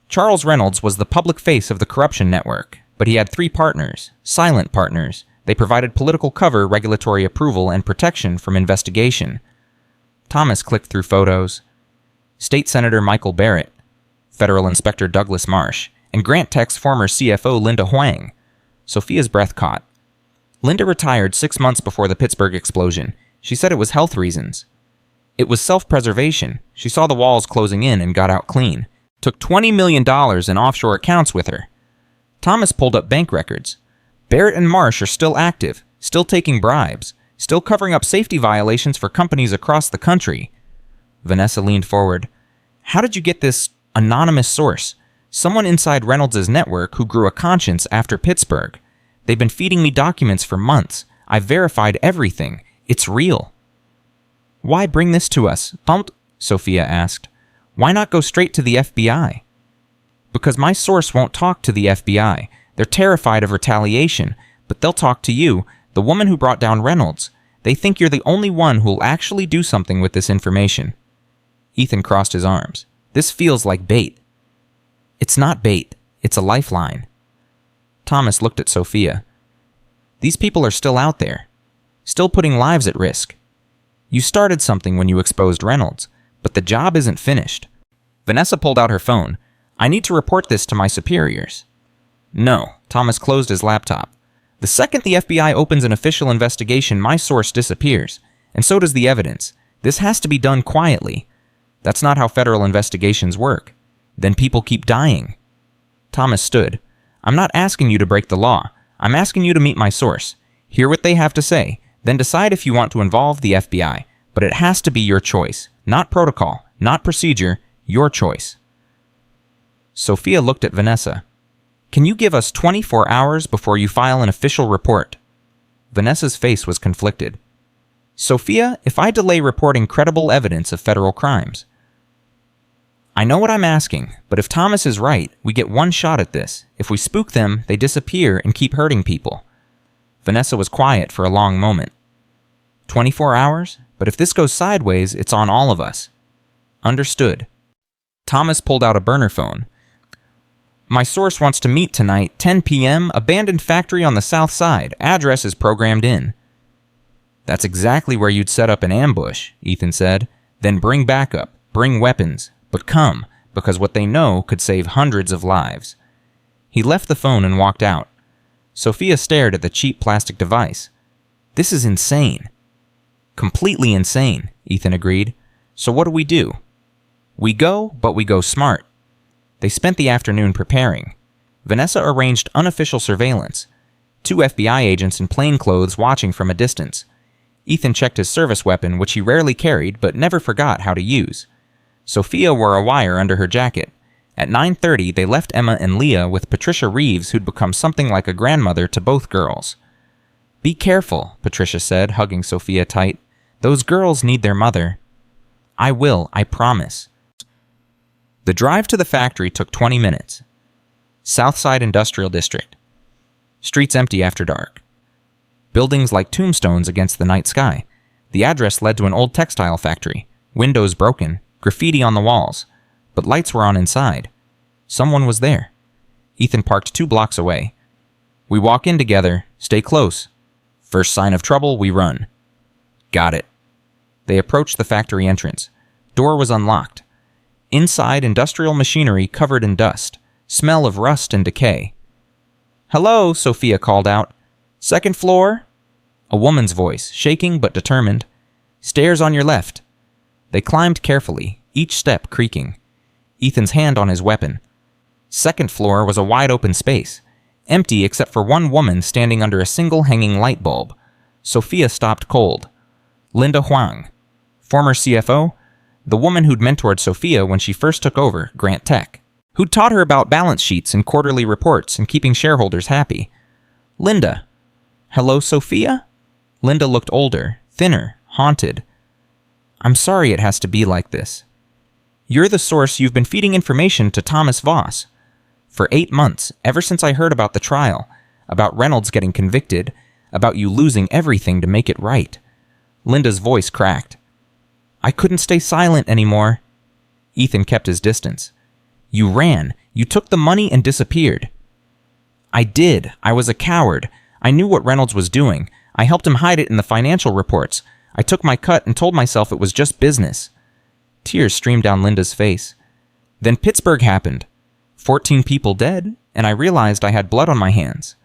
Charles Reynolds was the public face of the corruption network, but he had 3 partners, silent partners. They provided political cover, regulatory approval, and protection from investigation. Thomas clicked through photos. State Senator Michael Barrett, Federal Inspector Douglas Marsh, and Grant Tech's former CFO Linda Huang. Sophia's breath caught. Linda retired 6 months before the Pittsburgh explosion. She said it was health reasons. It was self-preservation. She saw the walls closing in and got out clean. Took $20 million in offshore accounts with her. Thomas pulled up bank records. Barrett and Marsh are still active, still taking bribes, still covering up safety violations for companies across the country. Vanessa leaned forward. How did you get this anonymous source? Someone inside Reynolds' network who grew a conscience after Pittsburgh. They've been feeding me documents for months. I've verified everything. It's real. Why bring this to us? Sophia asked. Why not go straight to the FBI? Because my source won't talk to the FBI. They're terrified of retaliation, but they'll talk to you, the woman who brought down Reynolds. They think you're the only one who'll actually do something with this information. Ethan crossed his arms. This feels like bait. It's not bait. It's a lifeline. Thomas looked at Sophia. These people are still out there, still putting lives at risk. You started something when you exposed Reynolds, but the job isn't finished. Vanessa pulled out her phone. I need to report this to my superiors. No, Thomas closed his laptop. The second the FBI opens an official investigation, my source disappears, and so does the evidence. This has to be done quietly. That's not how federal investigations work. Then people keep dying. Thomas stood. I'm not asking you to break the law. I'm asking you to meet my source. Hear what they have to say, then decide if you want to involve the FBI. But it has to be your choice. Not protocol, not procedure, your choice. Sophia looked at Vanessa. Can you give us 24 hours before you file an official report? Vanessa's face was conflicted. Sophia, if I delay reporting credible evidence of federal crimes. I know what I'm asking, but if Thomas is right, we get one shot at this. If we spook them, they disappear and keep hurting people. Vanessa was quiet for a long moment. 24 hours? But if this goes sideways, it's on all of us. Understood. Thomas pulled out a burner phone. My source wants to meet tonight, 10 p.m., abandoned factory on the south side. Address is programmed in. That's exactly where you'd set up an ambush, Ethan said. Then bring backup, bring weapons, but come, because what they know could save hundreds of lives. He left the phone and walked out. Sophia stared at the cheap plastic device. This is insane. Completely insane, Ethan agreed. So what do? We go, but we go smart. They spent the afternoon preparing. Vanessa arranged unofficial surveillance. 2 FBI agents in plain clothes watching from a distance. Ethan checked his service weapon, which he rarely carried but never forgot how to use. Sophia wore a wire under her jacket. At 9:30, they left Emma and Leah with Patricia Reeves, who'd become something like a grandmother to both girls. "Be careful," Patricia said, hugging Sophia tight. "Those girls need their mother." "I will, I promise." The drive to the factory took 20 minutes. Southside Industrial District. Streets empty after dark. Buildings like tombstones against the night sky. The address led to an old textile factory. Windows broken, graffiti on the walls. But lights were on inside. Someone was there. Ethan parked 2 blocks away. "We walk in together. Stay close. First sign of trouble, we run." "Got it." They approached the factory entrance. Door was unlocked. Inside, industrial machinery covered in dust. Smell of rust and decay. "Hello," Sophia called out. "Second floor?" A woman's voice, shaking but determined. "Stairs on your left." They climbed carefully, each step creaking. Ethan's hand on his weapon. Second floor was a wide-open space, empty except for one woman standing under a single hanging light bulb. Sophia stopped cold. Linda Huang, former CFO, the woman who'd mentored Sophia when she first took over Grant Tech, who'd taught her about balance sheets and quarterly reports and keeping shareholders happy. Linda. "Hello, Sophia?" Linda looked older, thinner, haunted. "I'm sorry it has to be like this. You're the source you've been feeding information to Thomas Voss. For 8 months, ever since I heard about the trial, about Reynolds getting convicted, about you losing everything to make it right." Linda's voice cracked. "I couldn't stay silent anymore." Ethan kept his distance. "You ran. You took the money and disappeared." "I did. I was a coward. I knew what Reynolds was doing. I helped him hide it in the financial reports. I took my cut and told myself it was just business." Tears streamed down Linda's face. "Then Pittsburgh happened. 14 people dead, and I realized I had blood on my hands."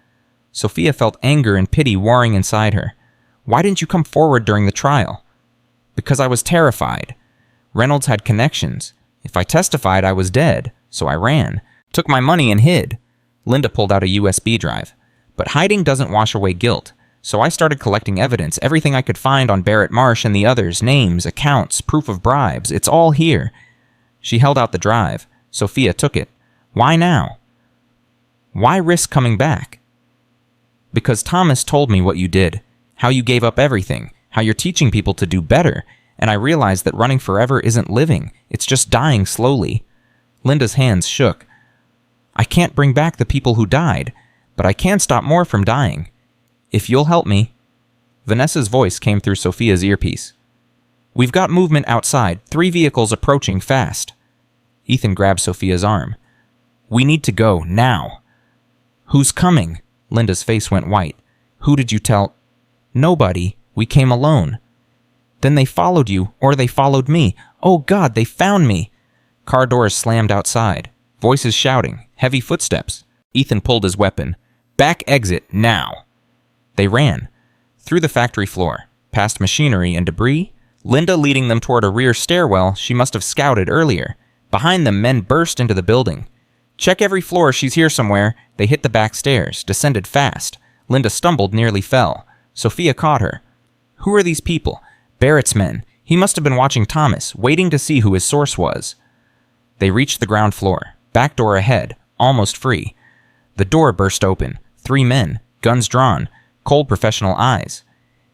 Sophia felt anger and pity warring inside her. "Why didn't you come forward during the trial?" "Because I was terrified. Reynolds had connections. If I testified, I was dead, so I ran. Took my money and hid." Linda pulled out a USB drive. "But hiding doesn't wash away guilt. So I started collecting evidence, everything I could find on Barrett Marsh and the others, names, accounts, proof of bribes. It's all here." She held out the drive. Sophia took it. "Why now?" "Why risk coming back?" "Because Thomas told me what you did, how you gave up everything, how you're teaching people to do better, and I realized that running forever isn't living, it's just dying slowly." Linda's hands shook. "I can't bring back the people who died, but I can stop more from dying. If you'll help me." Vanessa's voice came through Sophia's earpiece. "We've got movement outside, 3 vehicles approaching fast." Ethan grabbed Sophia's arm. "We need to go, now." "Who's coming?" Linda's face went white. "Who did you tell?" "Nobody. We came alone." "Then they followed you, or they followed me. Oh God, they found me." Car doors slammed outside. Voices shouting. Heavy footsteps. Ethan pulled his weapon. "Back exit, now." They ran. Through the factory floor. Past machinery and debris. Linda leading them toward a rear stairwell she must have scouted earlier. Behind them, men burst into the building. "Check every floor, she's here somewhere." They hit the back stairs, descended fast. Linda stumbled, nearly fell. Sophia caught her. "Who are these people?" "Barrett's men. He must have been watching Thomas, waiting to see who his source was." They reached the ground floor. Back door ahead, almost free. The door burst open. 3 men, guns drawn, cold professional eyes.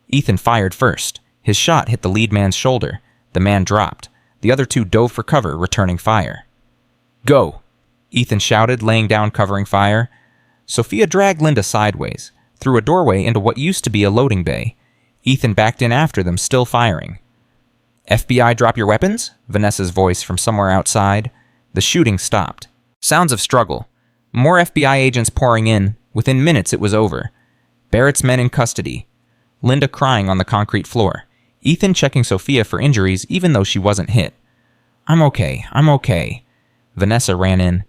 Ethan fired first. His shot hit the lead man's shoulder. The man dropped. The other 2 dove for cover, returning fire. "Go!" Ethan shouted, laying down covering fire. Sophia dragged Linda sideways, through a doorway into what used to be a loading bay. Ethan backed in after them, still firing. "FBI, drop your weapons?" Vanessa's voice from somewhere outside. The shooting stopped. Sounds of struggle. More FBI agents pouring in. Within minutes it was over. Barrett's men in custody. Linda crying on the concrete floor. Ethan checking Sophia for injuries even though she wasn't hit. I'm okay. Vanessa ran in.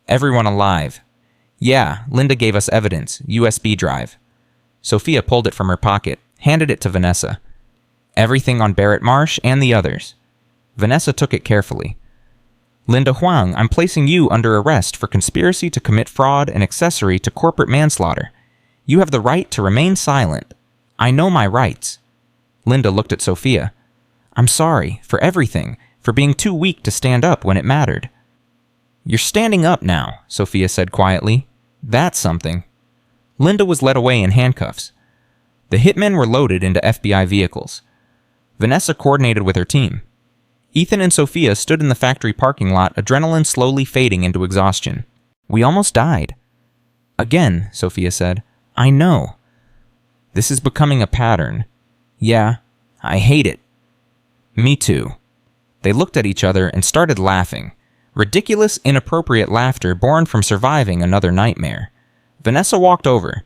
"Everyone alive?" "Yeah, Linda gave us evidence, USB drive." Sophia pulled it from her pocket, handed it to Vanessa. "Everything on Barrett Marsh and the others." Vanessa took it carefully. Linda Huang, I'm placing you under arrest for conspiracy to commit fraud and accessory to corporate manslaughter. You have the right to remain silent. I know my rights. Linda looked at Sophia. I'm sorry for everything, for being too weak to stand up when it mattered. You're standing up now, Sophia said quietly. That's something. Linda was led away in handcuffs. The hitmen were loaded into FBI vehicles. Vanessa coordinated with her team. Ethan and Sophia stood in the factory parking lot, adrenaline slowly fading into exhaustion. We almost died. Again, Sophia said. I know. This is becoming a pattern. Yeah, I hate it. Me too. They looked at each other and started laughing. Ridiculous, inappropriate laughter born from surviving another nightmare. Vanessa walked over.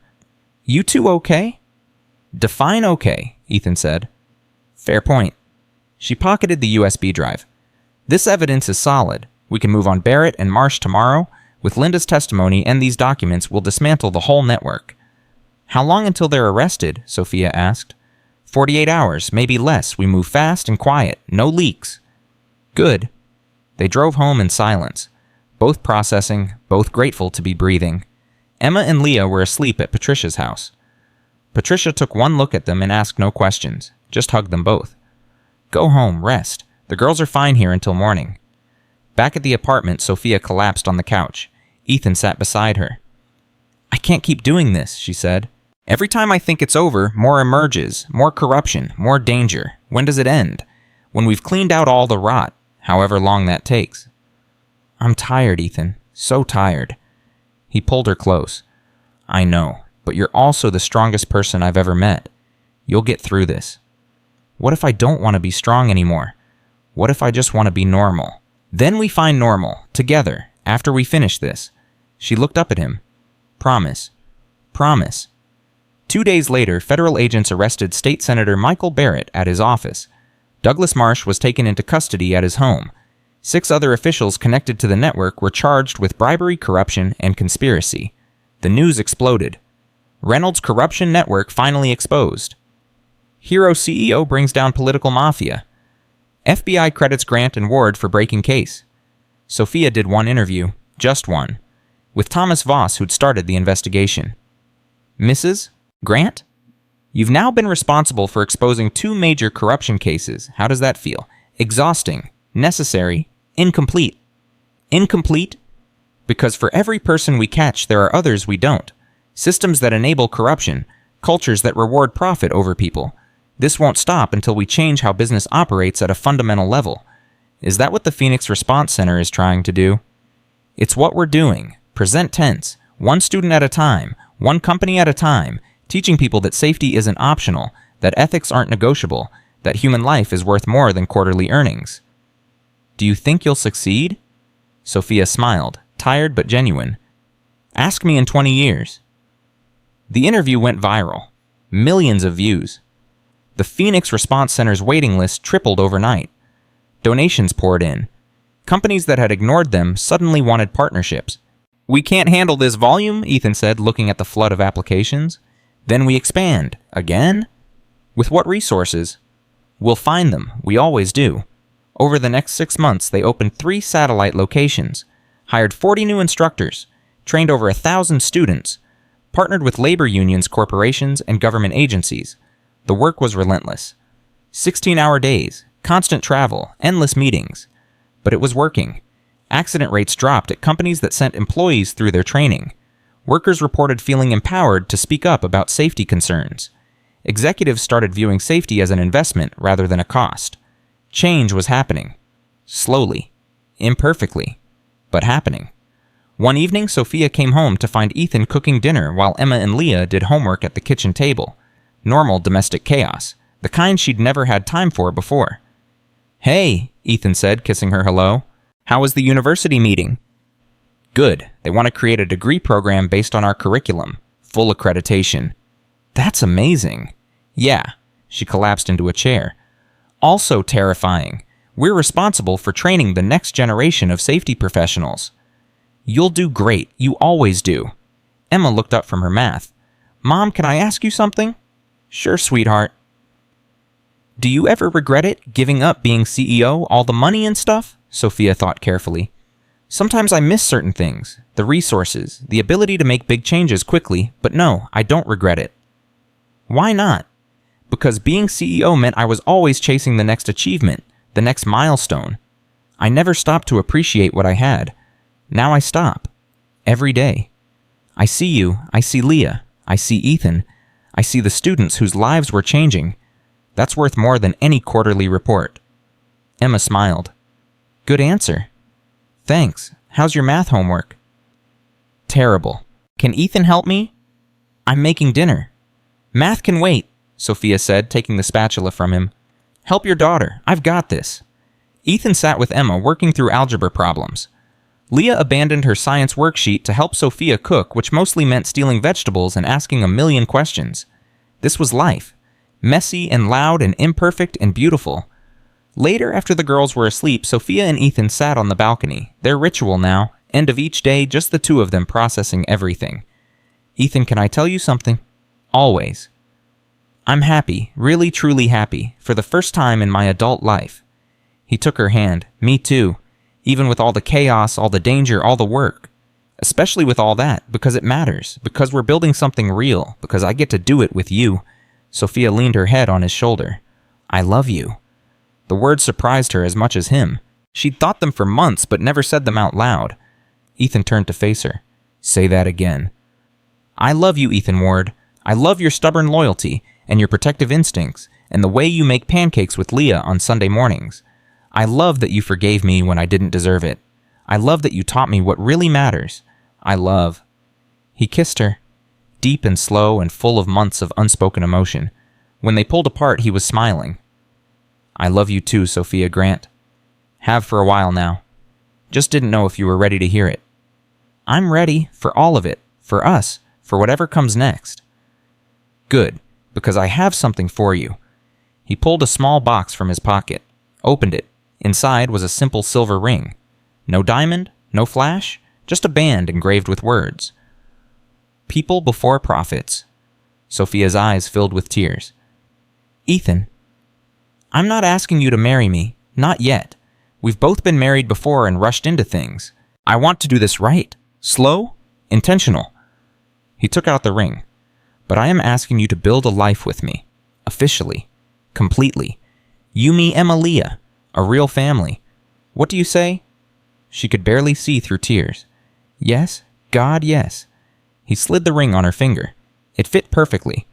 You two okay? Define okay, Ethan said. Fair point. She pocketed the USB drive. This evidence is solid. We can move on Barrett and Marsh tomorrow. With Linda's testimony and these documents, we'll dismantle the whole network. How long until they're arrested? Sophia asked. 48 hours, maybe less. We move fast and quiet. No leaks. Good. They drove home in silence, both processing, both grateful to be breathing. Emma and Leah were asleep at Patricia's house. Patricia took one look at them and asked no questions, just hugged them both. Go home, rest. The girls are fine here until morning. Back at the apartment, Sophia collapsed on the couch. Ethan sat beside her. I can't keep doing this, she said. Every time I think it's over, more emerges, more corruption, more danger. When does it end? When we've cleaned out all the rot, however long that takes. I'm tired, Ethan. So tired. He pulled her close. I know, but you're also the strongest person I've ever met. You'll get through this. What if I don't want to be strong anymore? What if I just want to be normal? Then we find normal, together, after we finish this. She looked up at him. Promise. Promise. 2 days later, federal agents arrested State Senator Michael Barrett at his office. Douglas Marsh was taken into custody at his home. 6 other officials connected to the network were charged with bribery, corruption, and conspiracy. The news exploded. Reynolds' corruption network finally exposed. Hero CEO brings down political mafia. FBI credits Grant and Ward for breaking case. Sophia did one interview, just one, with Thomas Voss, who'd started the investigation. Mrs. Grant? You've now been responsible for exposing 2 major corruption cases. How does that feel? Exhausting, necessary, incomplete. Incomplete? Because for every person we catch, there are others we don't. Systems that enable corruption, cultures that reward profit over people. This won't stop until we change how business operates at a fundamental level. Is that what the Phoenix Response Center is trying to do? It's what we're doing. Present tense. One student at a time. One company at a time. Teaching people that safety isn't optional, that ethics aren't negotiable, that human life is worth more than quarterly earnings. Do you think you'll succeed? Sophia smiled, tired but genuine. Ask me in 20 years. The interview went viral. Millions of views. The Phoenix Response Center's waiting list tripled overnight. Donations poured in. Companies that had ignored them suddenly wanted partnerships. We can't handle this volume, Ethan said, looking at the flood of applications. Then we expand. Again? With what resources? We'll find them. We always do. Over the next 6 months, they opened 3 satellite locations, hired 40 new instructors, trained over 1,000 students, partnered with labor unions, corporations, and government agencies. The work was relentless. 16-hour days, constant travel, endless meetings. But it was working. Accident rates dropped at companies that sent employees through their training. Workers reported feeling empowered to speak up about safety concerns. Executives started viewing safety as an investment rather than a cost. Change was happening. Slowly. Imperfectly. But happening. One evening, Sophia came home to find Ethan cooking dinner while Emma and Leah did homework at the kitchen table. Normal domestic chaos. The kind she'd never had time for before. Hey, Ethan said, kissing her hello. How was the university meeting? Good. They want to create a degree program based on our curriculum. Full accreditation. That's amazing. Yeah. She collapsed into a chair. Also terrifying. We're responsible for training the next generation of safety professionals. You'll do great. You always do. Emma looked up from her math. Mom, can I ask you something? Sure, sweetheart. Do you ever regret it, giving up being CEO, all the money and stuff? Sophia thought carefully. Sometimes I miss certain things, the resources, the ability to make big changes quickly, but no, I don't regret it. Why not? Because being CEO meant I was always chasing the next achievement, the next milestone. I never stopped to appreciate what I had. Now I stop. Every day. I see you, I see Leah, I see Ethan, I see the students whose lives were changing. That's worth more than any quarterly report. Emma smiled. Good answer. Thanks. How's your math homework? Terrible. Can Ethan help me? I'm making dinner. Math can wait, Sophia said, taking the spatula from him. Help your daughter. I've got this. Ethan sat with Emma, working through algebra problems. Leah abandoned her science worksheet to help Sophia cook, which mostly meant stealing vegetables and asking a million questions. This was life. Messy and loud and imperfect and beautiful. Later, after the girls were asleep, Sophia and Ethan sat on the balcony. Their ritual now, end of each day, just the two of them processing everything. Ethan, can I tell you something? Always. I'm happy, really truly happy, for the first time in my adult life. He took her hand. Me too. Even with all the chaos, all the danger, all the work. Especially with all that, because it matters, because we're building something real, because I get to do it with you. Sophia leaned her head on his shoulder. I love you. The words surprised her as much as him. She'd thought them for months, but never said them out loud. Ethan turned to face her. Say that again. I love you, Ethan Ward. I love your stubborn loyalty, and your protective instincts, and the way you make pancakes with Leah on Sunday mornings. I love that you forgave me when I didn't deserve it. I love that you taught me what really matters. I love... He kissed her, deep and slow and full of months of unspoken emotion. When they pulled apart, he was smiling. I love you too, Sophia Grant. Have for a while now. Just didn't know if you were ready to hear it. I'm ready for all of it, for us, for whatever comes next. Good, because I have something for you. He pulled a small box from his pocket, opened it. Inside was a simple silver ring. No diamond, no flash, just a band engraved with words. People before profits. Sophia's eyes filled with tears. Ethan, I'm not asking you to marry me, not yet. We've both been married before and rushed into things. I want to do this right, slow, intentional. He took out the ring. But I am asking you to build a life with me, officially, completely. You, me, Emma, Leah, a real family. What do you say? She could barely see through tears. Yes, God, yes. He slid the ring on her finger. It fit perfectly.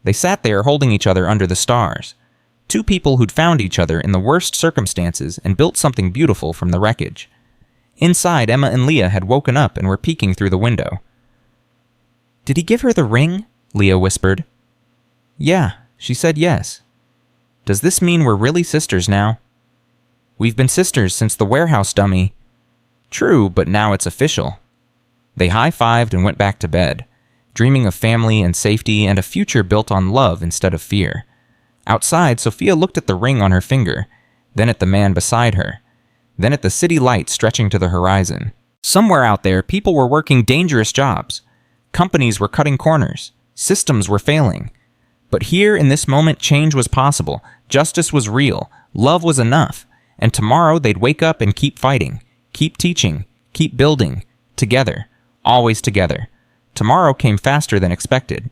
They sat there holding each other under the stars. Two people who'd found each other in the worst circumstances and built something beautiful from the wreckage. Inside, Emma and Leah had woken up and were peeking through the window. Did he give her the ring? Leah whispered. Yeah, she said yes. Does this mean we're really sisters now? We've been sisters since the warehouse dummy. True, but now it's official. They high-fived and went back to bed, dreaming of family and safety and a future built on love instead of fear. Outside, Sophia looked at the ring on her finger, then at the man beside her, then at the city lights stretching to the horizon. Somewhere out there, people were working dangerous jobs. Companies were cutting corners. Systems were failing. But here, in this moment, change was possible. Justice was real. Love was enough. And tomorrow, they'd wake up and keep fighting, keep teaching, keep building, together, always together. Tomorrow came faster than expected.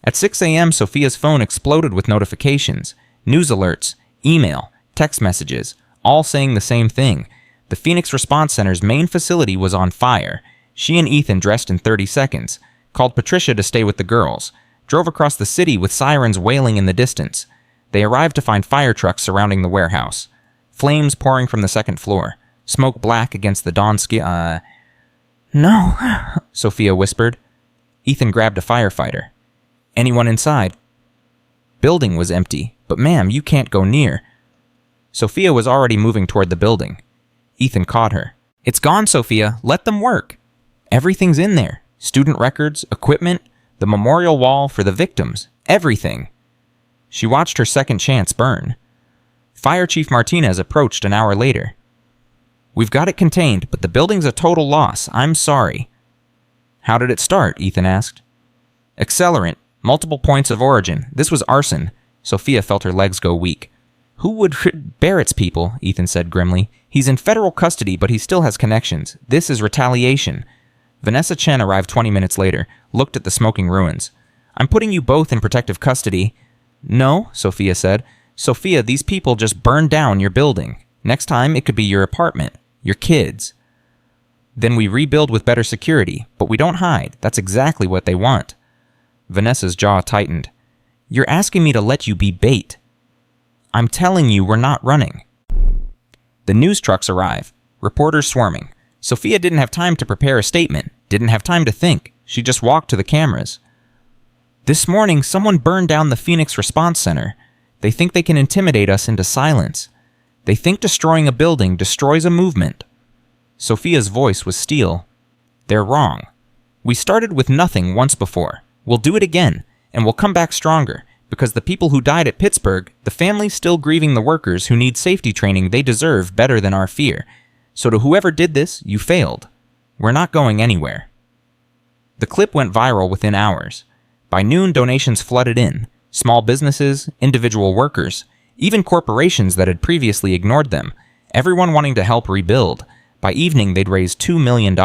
At 6 a.m., Sophia's phone exploded with notifications, news alerts, email, text messages, all saying the same thing. The Phoenix Response Center's main facility was on fire. She and Ethan dressed in 30 seconds, called Patricia to stay with the girls, drove across the city with sirens wailing in the distance. They arrived to find fire trucks surrounding the warehouse. Flames pouring from the second floor, smoke black against the dawn sky. No, Sophia whispered. Ethan grabbed a firefighter. Anyone inside? Building was empty, but ma'am, you can't go near. Sophia was already moving toward the building. Ethan caught her. It's gone, Sophia. Let them work. Everything's in there. Student records, equipment, the memorial wall for the victims, everything. She watched her second chance burn. Fire Chief Martinez approached an hour later. We've got it contained, but the building's a total loss. I'm sorry. How did it start? Ethan asked. Accelerant. Multiple points of origin. This was arson. Sophia felt her legs go weak. Who would... Barrett's people, Ethan said grimly. He's in federal custody, but he still has connections. This is retaliation. Vanessa Chen arrived 20 minutes later, looked at the smoking ruins. I'm putting you both in protective custody. No, Sophia said. Sophia, these people just burned down your building. Next time, it could be your apartment, your kids. Then we rebuild with better security, but we don't hide. That's exactly what they want. Vanessa's jaw tightened. You're asking me to let you be bait. I'm telling you we're not running. The news trucks arrive, reporters swarming. Sophia didn't have time to prepare a statement, didn't have time to think. She just walked to the cameras. This morning, someone burned down the Phoenix Response Center. They think they can intimidate us into silence. They think destroying a building destroys a movement. Sophia's voice was steel. They're wrong. We started with nothing once before. We'll do it again, and we'll come back stronger, because the people who died at Pittsburgh, the families still grieving the workers who need safety training they deserve better than our fear. So to whoever did this, you failed. We're not going anywhere. The clip went viral within hours. By noon, donations flooded in. Small businesses, individual workers, even corporations that had previously ignored them, everyone wanting to help rebuild. By evening, they'd raised $2 million.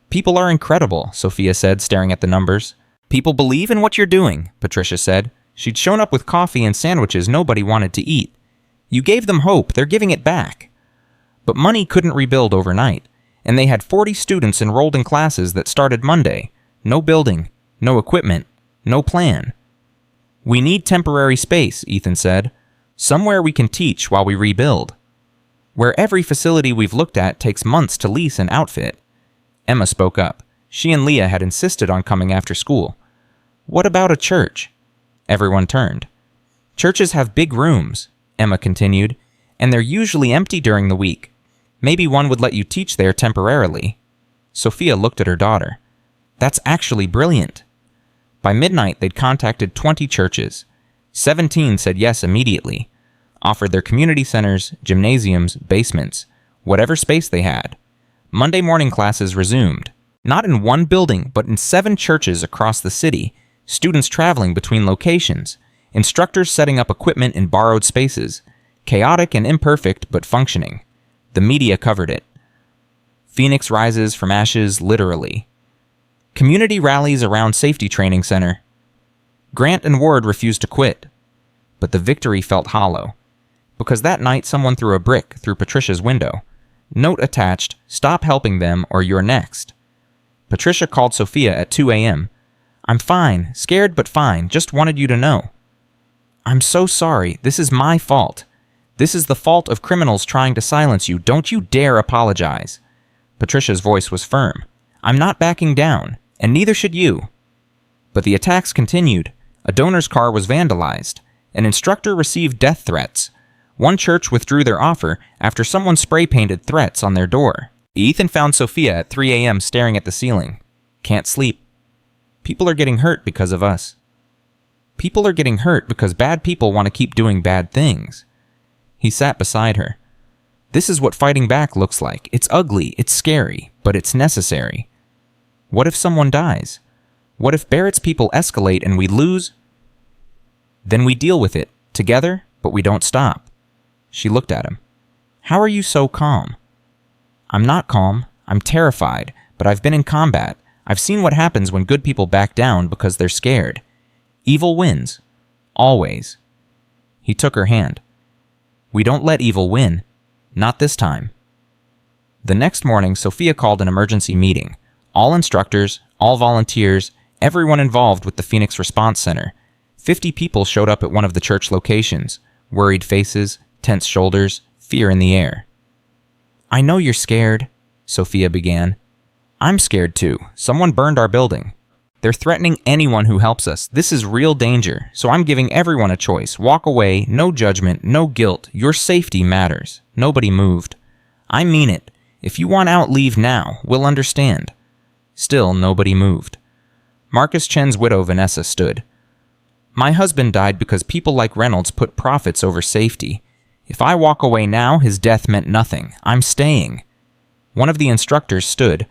People are incredible, Sophia said, staring at the numbers. People believe in what you're doing, Patricia said. She'd shown up with coffee and sandwiches nobody wanted to eat. You gave them hope, they're giving it back. But money couldn't rebuild overnight, and they had 40 students enrolled in classes that started Monday. No building, no equipment, no plan. We need temporary space, Ethan said. Somewhere we can teach while we rebuild. Where every facility we've looked at takes months to lease and outfit. Emma spoke up. She and Leah had insisted on coming after school. What about a church? Everyone turned. Churches have big rooms, Emma continued, and they're usually empty during the week. Maybe one would let you teach there temporarily. Sophia looked at her daughter. That's actually brilliant. By midnight, they'd contacted 20 churches. 17 said yes immediately, offered their community centers, gymnasiums, basements, whatever space they had. Monday morning classes resumed. Not in one building, but in 7 churches across the city, students traveling between locations, instructors setting up equipment in borrowed spaces, chaotic and imperfect but functioning. The media covered it. Phoenix rises from ashes, literally. Community rallies around safety training center. Grant and Ward refused to quit, but the victory felt hollow, because that night someone threw a brick through Patricia's window. Note attached, stop helping them or you're next. Patricia called Sophia at 2 a.m. I'm fine, scared but fine, just wanted you to know. I'm so sorry, this is my fault. This is the fault of criminals trying to silence you. Don't you dare apologize. Patricia's voice was firm. I'm not backing down, and neither should you. But the attacks continued. A donor's car was vandalized. An instructor received death threats. One church withdrew their offer after someone spray-painted threats on their door. Ethan found Sophia at 3 a.m. staring at the ceiling. Can't sleep. People are getting hurt because of us. People are getting hurt because bad people want to keep doing bad things. He sat beside her. This is what fighting back looks like. It's ugly, it's scary, but it's necessary. What if someone dies? What if Barrett's people escalate and we lose? Then we deal with it, together, but we don't stop. She looked at him. How are you so calm? I'm not calm. I'm terrified, but I've been in combat. I've seen what happens when good people back down because they're scared. Evil wins. Always. He took her hand. We don't let evil win. Not this time. The next morning, Sophia called an emergency meeting. All instructors, all volunteers, everyone involved with the Phoenix Response Center. 50 people showed up at one of the church locations. Worried faces, tense shoulders, fear in the air. I know you're scared, Sophia began. I'm scared too. Someone burned our building. They're threatening anyone who helps us. This is real danger, so I'm giving everyone a choice. Walk away, no judgment, no guilt. Your safety matters. Nobody moved. I mean it. If you want out, leave now. We'll understand. Still, nobody moved. Marcus Chen's widow, Vanessa, stood. My husband died because people like Reynolds put profits over safety. If I walk away now, his death meant nothing. I'm staying. One of the instructors stood.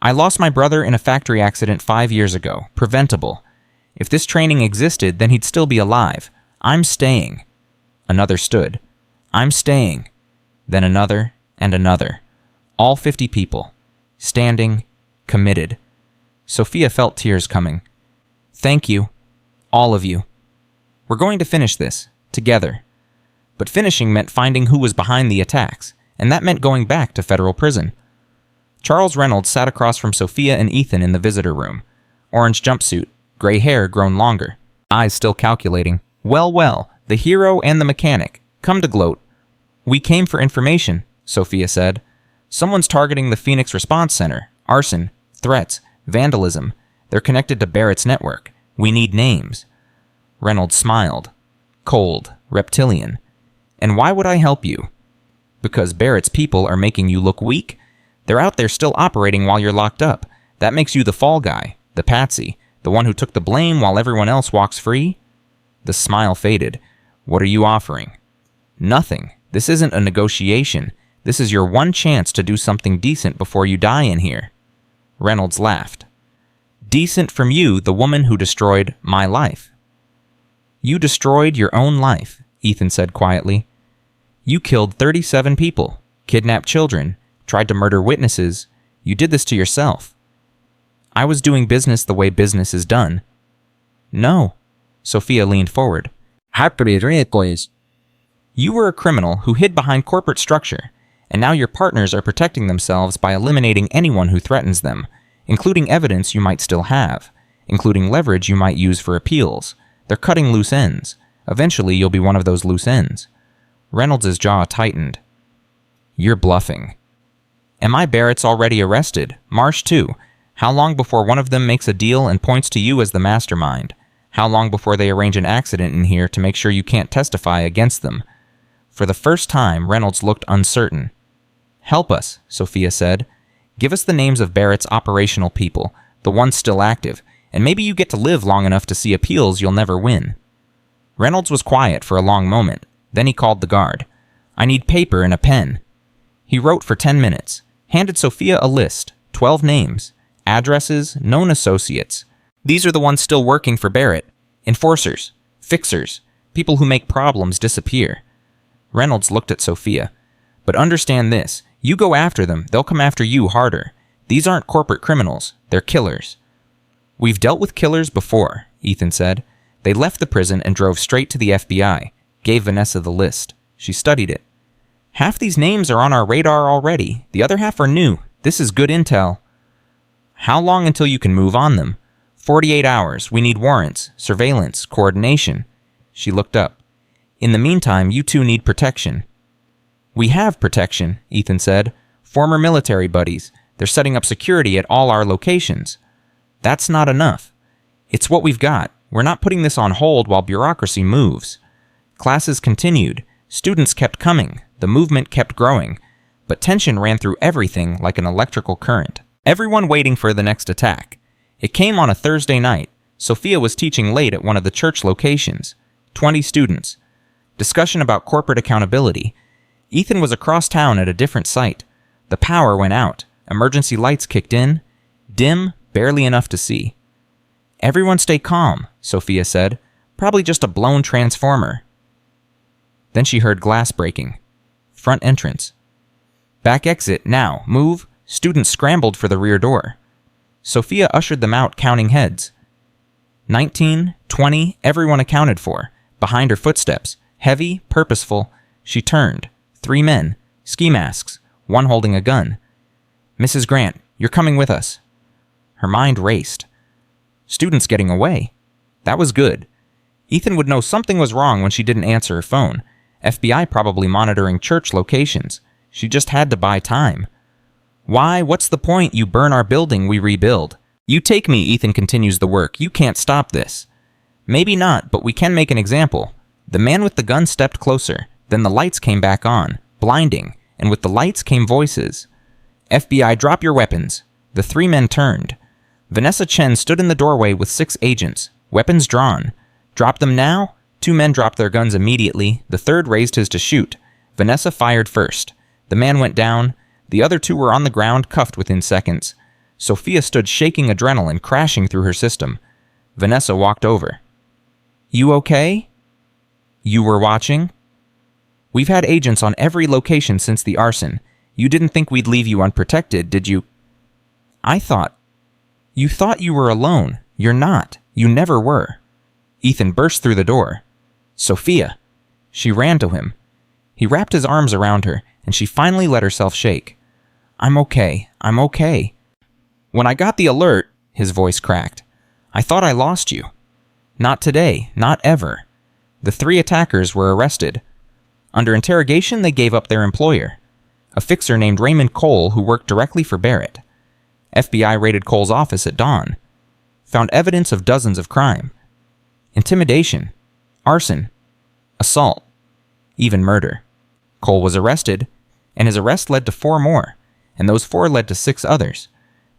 I lost my brother in a factory accident 5 years ago. Preventable. If this training existed, then he'd still be alive. I'm staying. Another stood. I'm staying. then another and another. All 50 people. Standing, committed. Sophia felt tears coming. Thank you. All of you. We're going to finish this, together. But finishing meant finding who was behind the attacks, and that meant going back to federal prison. Charles Reynolds sat across from Sophia and Ethan in the visitor room. Orange jumpsuit, gray hair grown longer, eyes still calculating. Well, the hero and the mechanic. Come to gloat. We came for information, Sophia said. Someone's targeting the Phoenix Response Center. Arson, threats, vandalism. They're connected to Barrett's network. We need names. Reynolds smiled. Cold, reptilian. And why would I help you? Because Barrett's people are making you look weak? They're out there still operating while you're locked up. That makes you the fall guy, the patsy, the one who took the blame while everyone else walks free? The smile faded. What are you offering? Nothing. This isn't a negotiation. This is your one chance to do something decent before you die in here. Reynolds laughed. Decent from you, the woman who destroyed my life. You destroyed your own life, Ethan said quietly. You killed 37 people, kidnapped children, tried to murder witnesses. You did this to yourself. I was doing business the way business is done. No. Sophia leaned forward. You were a criminal who hid behind corporate structure, and now your partners are protecting themselves by eliminating anyone who threatens them, including evidence you might still have, including leverage you might use for appeals. They're cutting loose ends. Eventually, you'll be one of those loose ends. Reynolds' jaw tightened. You're bluffing. Am I Barrett's already arrested? Marsh too. How long before one of them makes a deal and points to you as the mastermind? How long before they arrange an accident in here to make sure you can't testify against them? For the first time, Reynolds looked uncertain. Help us, Sophia said. Give us the names of Barrett's operational people, the ones still active, and maybe you get to live long enough to see appeals you'll never win. Reynolds was quiet for a long moment. Then he called the guard. I need paper and a pen. He wrote for 10 minutes, handed Sophia a list, 12 names, addresses, known associates. These are the ones still working for Barrett. Enforcers, fixers, people who make problems disappear. Reynolds looked at Sophia. But understand this, you go after them, they'll come after you harder. These aren't corporate criminals, they're killers. We've dealt with killers before, Ethan said. They left the prison and drove straight to the FBI, gave Vanessa the list. She studied it. Half these names are on our radar already, the other half are new. This is good intel. How long until you can move on them? 48 hours. We need warrants, surveillance, coordination. She looked up. In the meantime, you two need protection. We have protection, Ethan said. Former military buddies. They're setting up security at all our locations. That's not enough. It's what we've got. We're not putting this on hold while bureaucracy moves. Classes continued. Students kept coming. The movement kept growing. But tension ran through everything like an electrical current. Everyone waiting for the next attack. It came on a Thursday night. Sophia was teaching late at one of the church locations. 20 students. Discussion about corporate accountability. Ethan was across town at a different site. The power went out. Emergency lights kicked in. Dim, barely enough to see. Everyone stay calm, Sophia said. Probably just a blown transformer. Then she heard glass breaking. Front entrance. Back exit, now, move. Students scrambled for the rear door. Sophia ushered them out, counting heads. 19, 20, everyone accounted for. Behind her footsteps. Heavy, purposeful. She turned. 3 men. Ski masks. One holding a gun. Mrs. Grant, you're coming with us. Her mind raced. Students getting away. That was good. Ethan would know something was wrong when she didn't answer her phone. FBI probably monitoring church locations. She just had to buy time. Why? What's the point? You burn our building, we rebuild. You take me, Ethan continues the work. You can't stop this. Maybe not, but we can make an example. The man with the gun stepped closer. Then the lights came back on, blinding, and with the lights came voices. FBI, drop your weapons. The 3 men turned. Vanessa Chen stood in the doorway with 6 agents, weapons drawn. Drop them now? 2 men dropped their guns immediately. The third raised his to shoot. Vanessa fired first. The man went down. The other 2 were on the ground, cuffed within seconds. Sophia stood shaking, adrenaline crashing through her system. Vanessa walked over. You okay? You were watching? We've had agents on every location since the arson. You didn't think we'd leave you unprotected, did you?" You thought you were alone. You're not. You never were." Ethan burst through the door. "Sophia!" She ran to him. He wrapped his arms around her, and she finally let herself shake. I'm okay. When I got the alert," his voice cracked, "I thought I lost you. Not today, not ever." The 3 attackers were arrested. Under interrogation, they gave up their employer, a fixer named Raymond Cole who worked directly for Barrett. FBI raided Cole's office at dawn, found evidence of dozens of crime. Intimidation, arson, assault, even murder. Cole was arrested, and his arrest led to 4 more, and those 4 led to 6 others.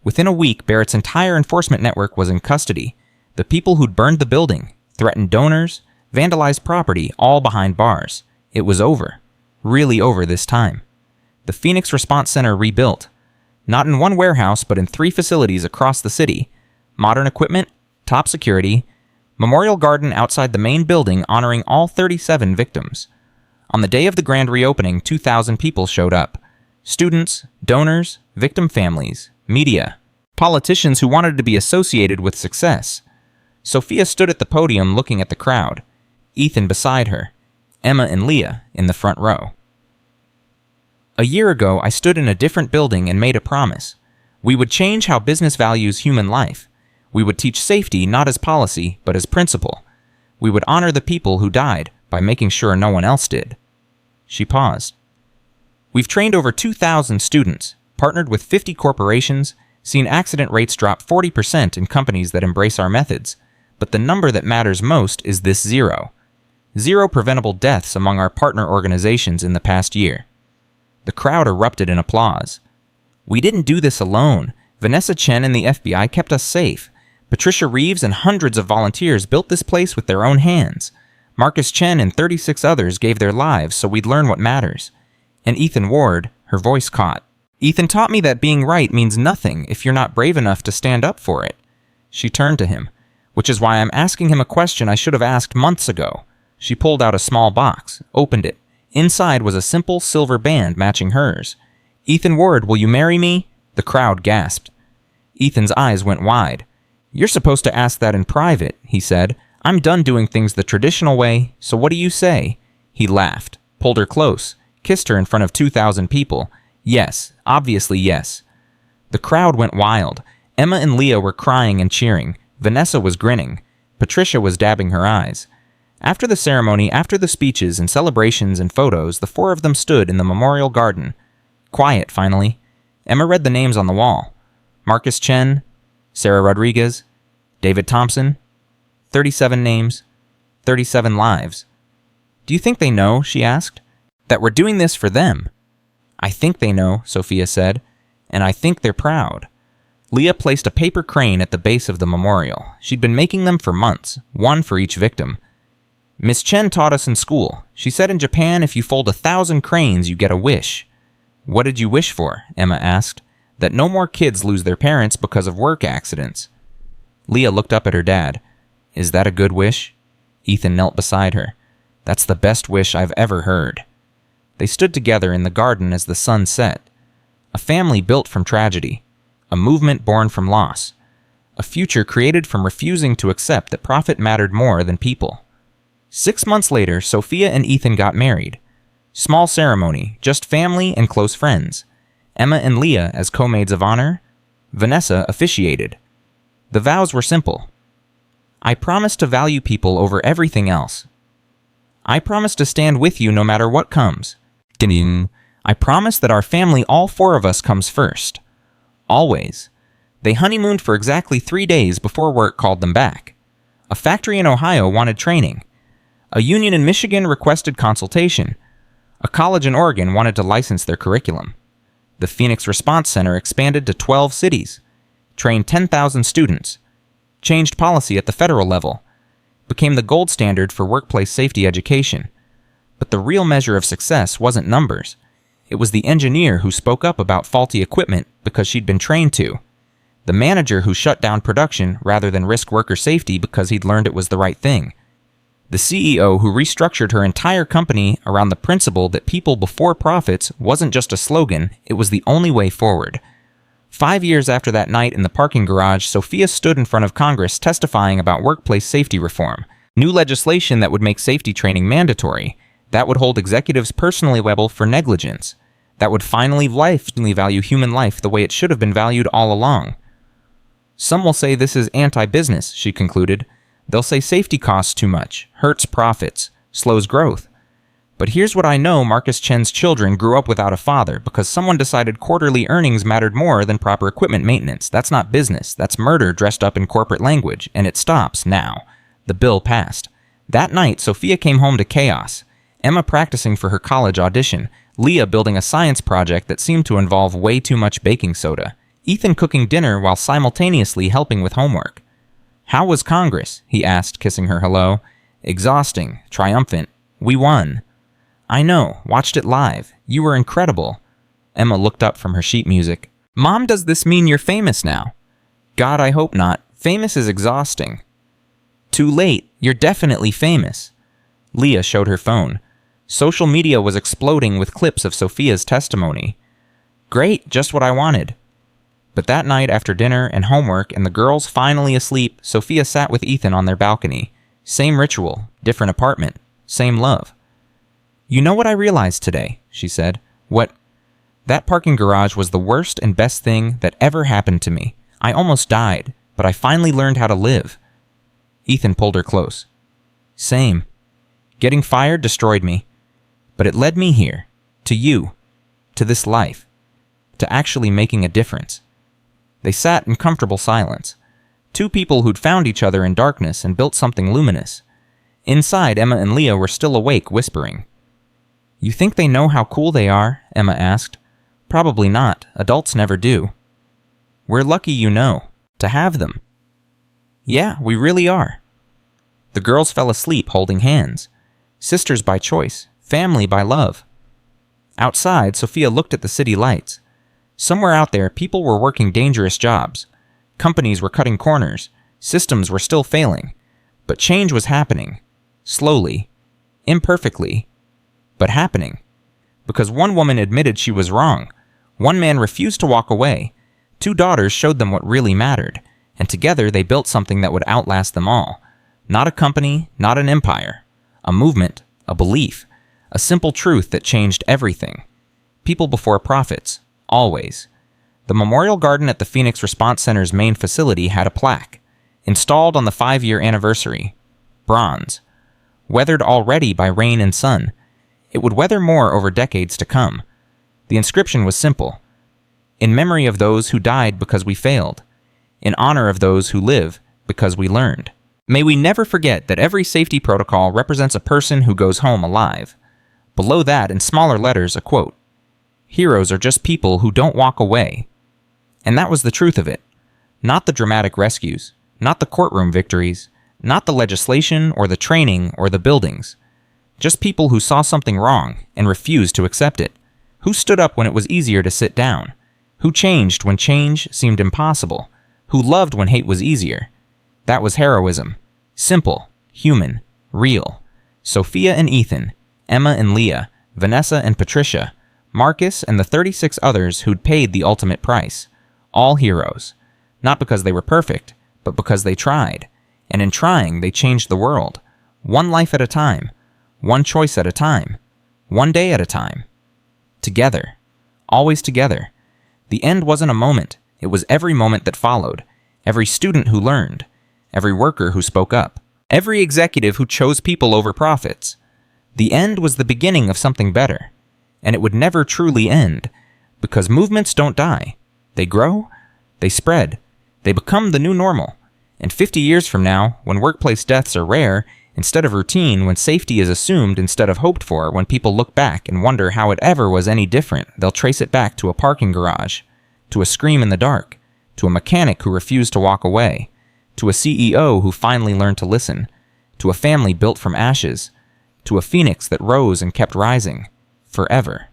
Within a week, Barrett's entire enforcement network was in custody. The people who'd burned the building, threatened donors, vandalized property, all behind bars. It was over. Really over this time. The Phoenix Response Center rebuilt. Not in one warehouse, but in 3 facilities across the city. Modern equipment, top security, memorial garden outside the main building honoring all 37 victims. On the day of the grand reopening, 2,000 people showed up. Students, donors, victim families, media, politicians who wanted to be associated with success. Sophia stood at the podium looking at the crowd. Ethan beside her. Emma and Leah in the front row. A year ago, I stood in a different building and made a promise. We would change how business values human life. We would teach safety not as policy, but as principle. We would honor the people who died by making sure no one else did. She paused. We've trained over 2,000 students, partnered with 50 corporations, seen accident rates drop 40% in companies that embrace our methods. But the number that matters most is this 0. 0 preventable deaths among our partner organizations in the past year. The crowd erupted in applause. We didn't do this alone. Vanessa Chen and the FBI kept us safe. Patricia Reeves and hundreds of volunteers built this place with their own hands. Marcus Chen and 36 others gave their lives so we'd learn what matters. And Ethan Ward, her voice caught. Ethan taught me that being right means nothing if you're not brave enough to stand up for it. She turned to him, which is why I'm asking him a question I should have asked months ago. She pulled out a small box, opened it. Inside was a simple silver band matching hers. Ethan Ward, will you marry me? The crowd gasped. Ethan's eyes went wide. You're supposed to ask that in private, he said. I'm done doing things the traditional way, so what do you say? He laughed, pulled her close, kissed her in front of 2,000 people. Yes, obviously yes. The crowd went wild. Emma and Leah were crying and cheering. Vanessa was grinning. Patricia was dabbing her eyes. After the ceremony, after the speeches and celebrations and photos, the 4 of them stood in the memorial garden. Quiet, finally. Emma read the names on the wall. Marcus Chen, Sarah Rodriguez, David Thompson. 37 names, 37 lives. Do you think they know, she asked, that we're doing this for them? I think they know, Sophia said, and I think they're proud. Leah placed a paper crane at the base of the memorial. She'd been making them for months, 1 for each victim. Miss Chen taught us in school. She said in Japan if you fold 1,000 cranes, you get a wish. What did you wish for? Emma asked. That no more kids lose their parents because of work accidents. Leah looked up at her dad. Is that a good wish? Ethan knelt beside her. That's the best wish I've ever heard. They stood together in the garden as the sun set. A family built from tragedy. A movement born from loss. A future created from refusing to accept that profit mattered more than people. 6 months later, Sophia and Ethan got married. Small ceremony, just family and close friends. Emma and Leah as co-maids of honor. Vanessa officiated. The vows were simple. I promise to value people over everything else. I promise to stand with you no matter what comes. I promise that our family, all 4 of us, comes first. Always. They honeymooned for exactly 3 days before work called them back. A factory in Ohio wanted training. A union in Michigan requested consultation. A college in Oregon wanted to license their curriculum. The Phoenix Response Center expanded to 12 cities, trained 10,000 students, changed policy at the federal level, became the gold standard for workplace safety education. But the real measure of success wasn't numbers. It was the engineer who spoke up about faulty equipment because she'd been trained to. The manager who shut down production rather than risk worker safety because he'd learned it was the right thing. The CEO who restructured her entire company around the principle that people before profits wasn't just a slogan, it was the only way forward. 5 years after that night in the parking garage, Sophia stood in front of Congress testifying about workplace safety reform, new legislation that would make safety training mandatory, that would hold executives personally liable for negligence, that would finally value human life the way it should have been valued all along. Some will say this is anti-business, she concluded. They'll say safety costs too much, hurts profits, slows growth. But here's what I know: Marcus Chen's children grew up without a father because someone decided quarterly earnings mattered more than proper equipment maintenance. That's not business. That's murder dressed up in corporate language, and it stops now. The bill passed. That night, Sophia came home to chaos. Emma practicing for her college audition, Leah building a science project that seemed to involve way too much baking soda, Ethan cooking dinner while simultaneously helping with homework. "How was Congress?" he asked, kissing her hello. "Exhausting, triumphant. We won." "I know, watched it live. You were incredible." Emma looked up from her sheet music. "Mom, does this mean you're famous now?" "God, I hope not. Famous is exhausting." "Too late. You're definitely famous." Leah showed her phone. Social media was exploding with clips of Sophia's testimony. "Great, just what I wanted." But that night, after dinner and homework and the girls finally asleep, Sophia sat with Ethan on their balcony. Same ritual, different apartment, same love. "You know what I realized today?" she said. "What?" "That parking garage was the worst and best thing that ever happened to me. I almost died, but I finally learned how to live." Ethan pulled her close. "Same. Getting fired destroyed me. But it led me here, to you, to this life, to actually making a difference." They sat in comfortable silence. Two people who'd found each other in darkness and built something luminous. Inside, Emma and Leah were still awake, whispering. "You think they know how cool they are?" Emma asked. "Probably not. Adults never do." "We're lucky, you know, to have them." "Yeah, we really are." The girls fell asleep holding hands. Sisters by choice, family by love. Outside, Sophia looked at the city lights. Somewhere out there, people were working dangerous jobs. Companies were cutting corners. Systems were still failing. But change was happening. Slowly. Imperfectly. But happening. Because one woman admitted she was wrong. One man refused to walk away. Two daughters showed them what really mattered. And together they built something that would outlast them all. Not a company, not an empire. A movement, a belief. A simple truth that changed everything. People before profits. Always. The memorial garden at the Phoenix Response Center's main facility had a plaque. Installed on the 5-year anniversary. Bronze. Weathered already by rain and sun. It would weather more over decades to come. The inscription was simple. In memory of those who died because we failed. In honor of those who live because we learned. May we never forget that every safety protocol represents a person who goes home alive. Below that, in smaller letters, a quote. Heroes are just people who don't walk away. And that was the truth of it. Not the dramatic rescues, not the courtroom victories, not the legislation or the training or the buildings. Just people who saw something wrong and refused to accept it. Who stood up when it was easier to sit down. Who changed when change seemed impossible. Who loved when hate was easier. That was heroism. Simple, human, real. Sophia and Ethan, Emma and Leah, Vanessa and Patricia, Marcus and the 36 others who'd paid the ultimate price. All heroes. Not because they were perfect, but because they tried. And in trying, they changed the world. One life at a time. One choice at a time. One day at a time. Together. Always together. The end wasn't a moment. It was every moment that followed. Every student who learned. Every worker who spoke up. Every executive who chose people over profits. The end was the beginning of something better. And it would never truly end. Because movements don't die. They grow. They spread. They become the new normal. And 50 years from now, when workplace deaths are rare, instead of routine, when safety is assumed instead of hoped for, when people look back and wonder how it ever was any different, they'll trace it back to a parking garage, to a scream in the dark, to a mechanic who refused to walk away, to a CEO who finally learned to listen, to a family built from ashes, to a phoenix that rose and kept rising, forever.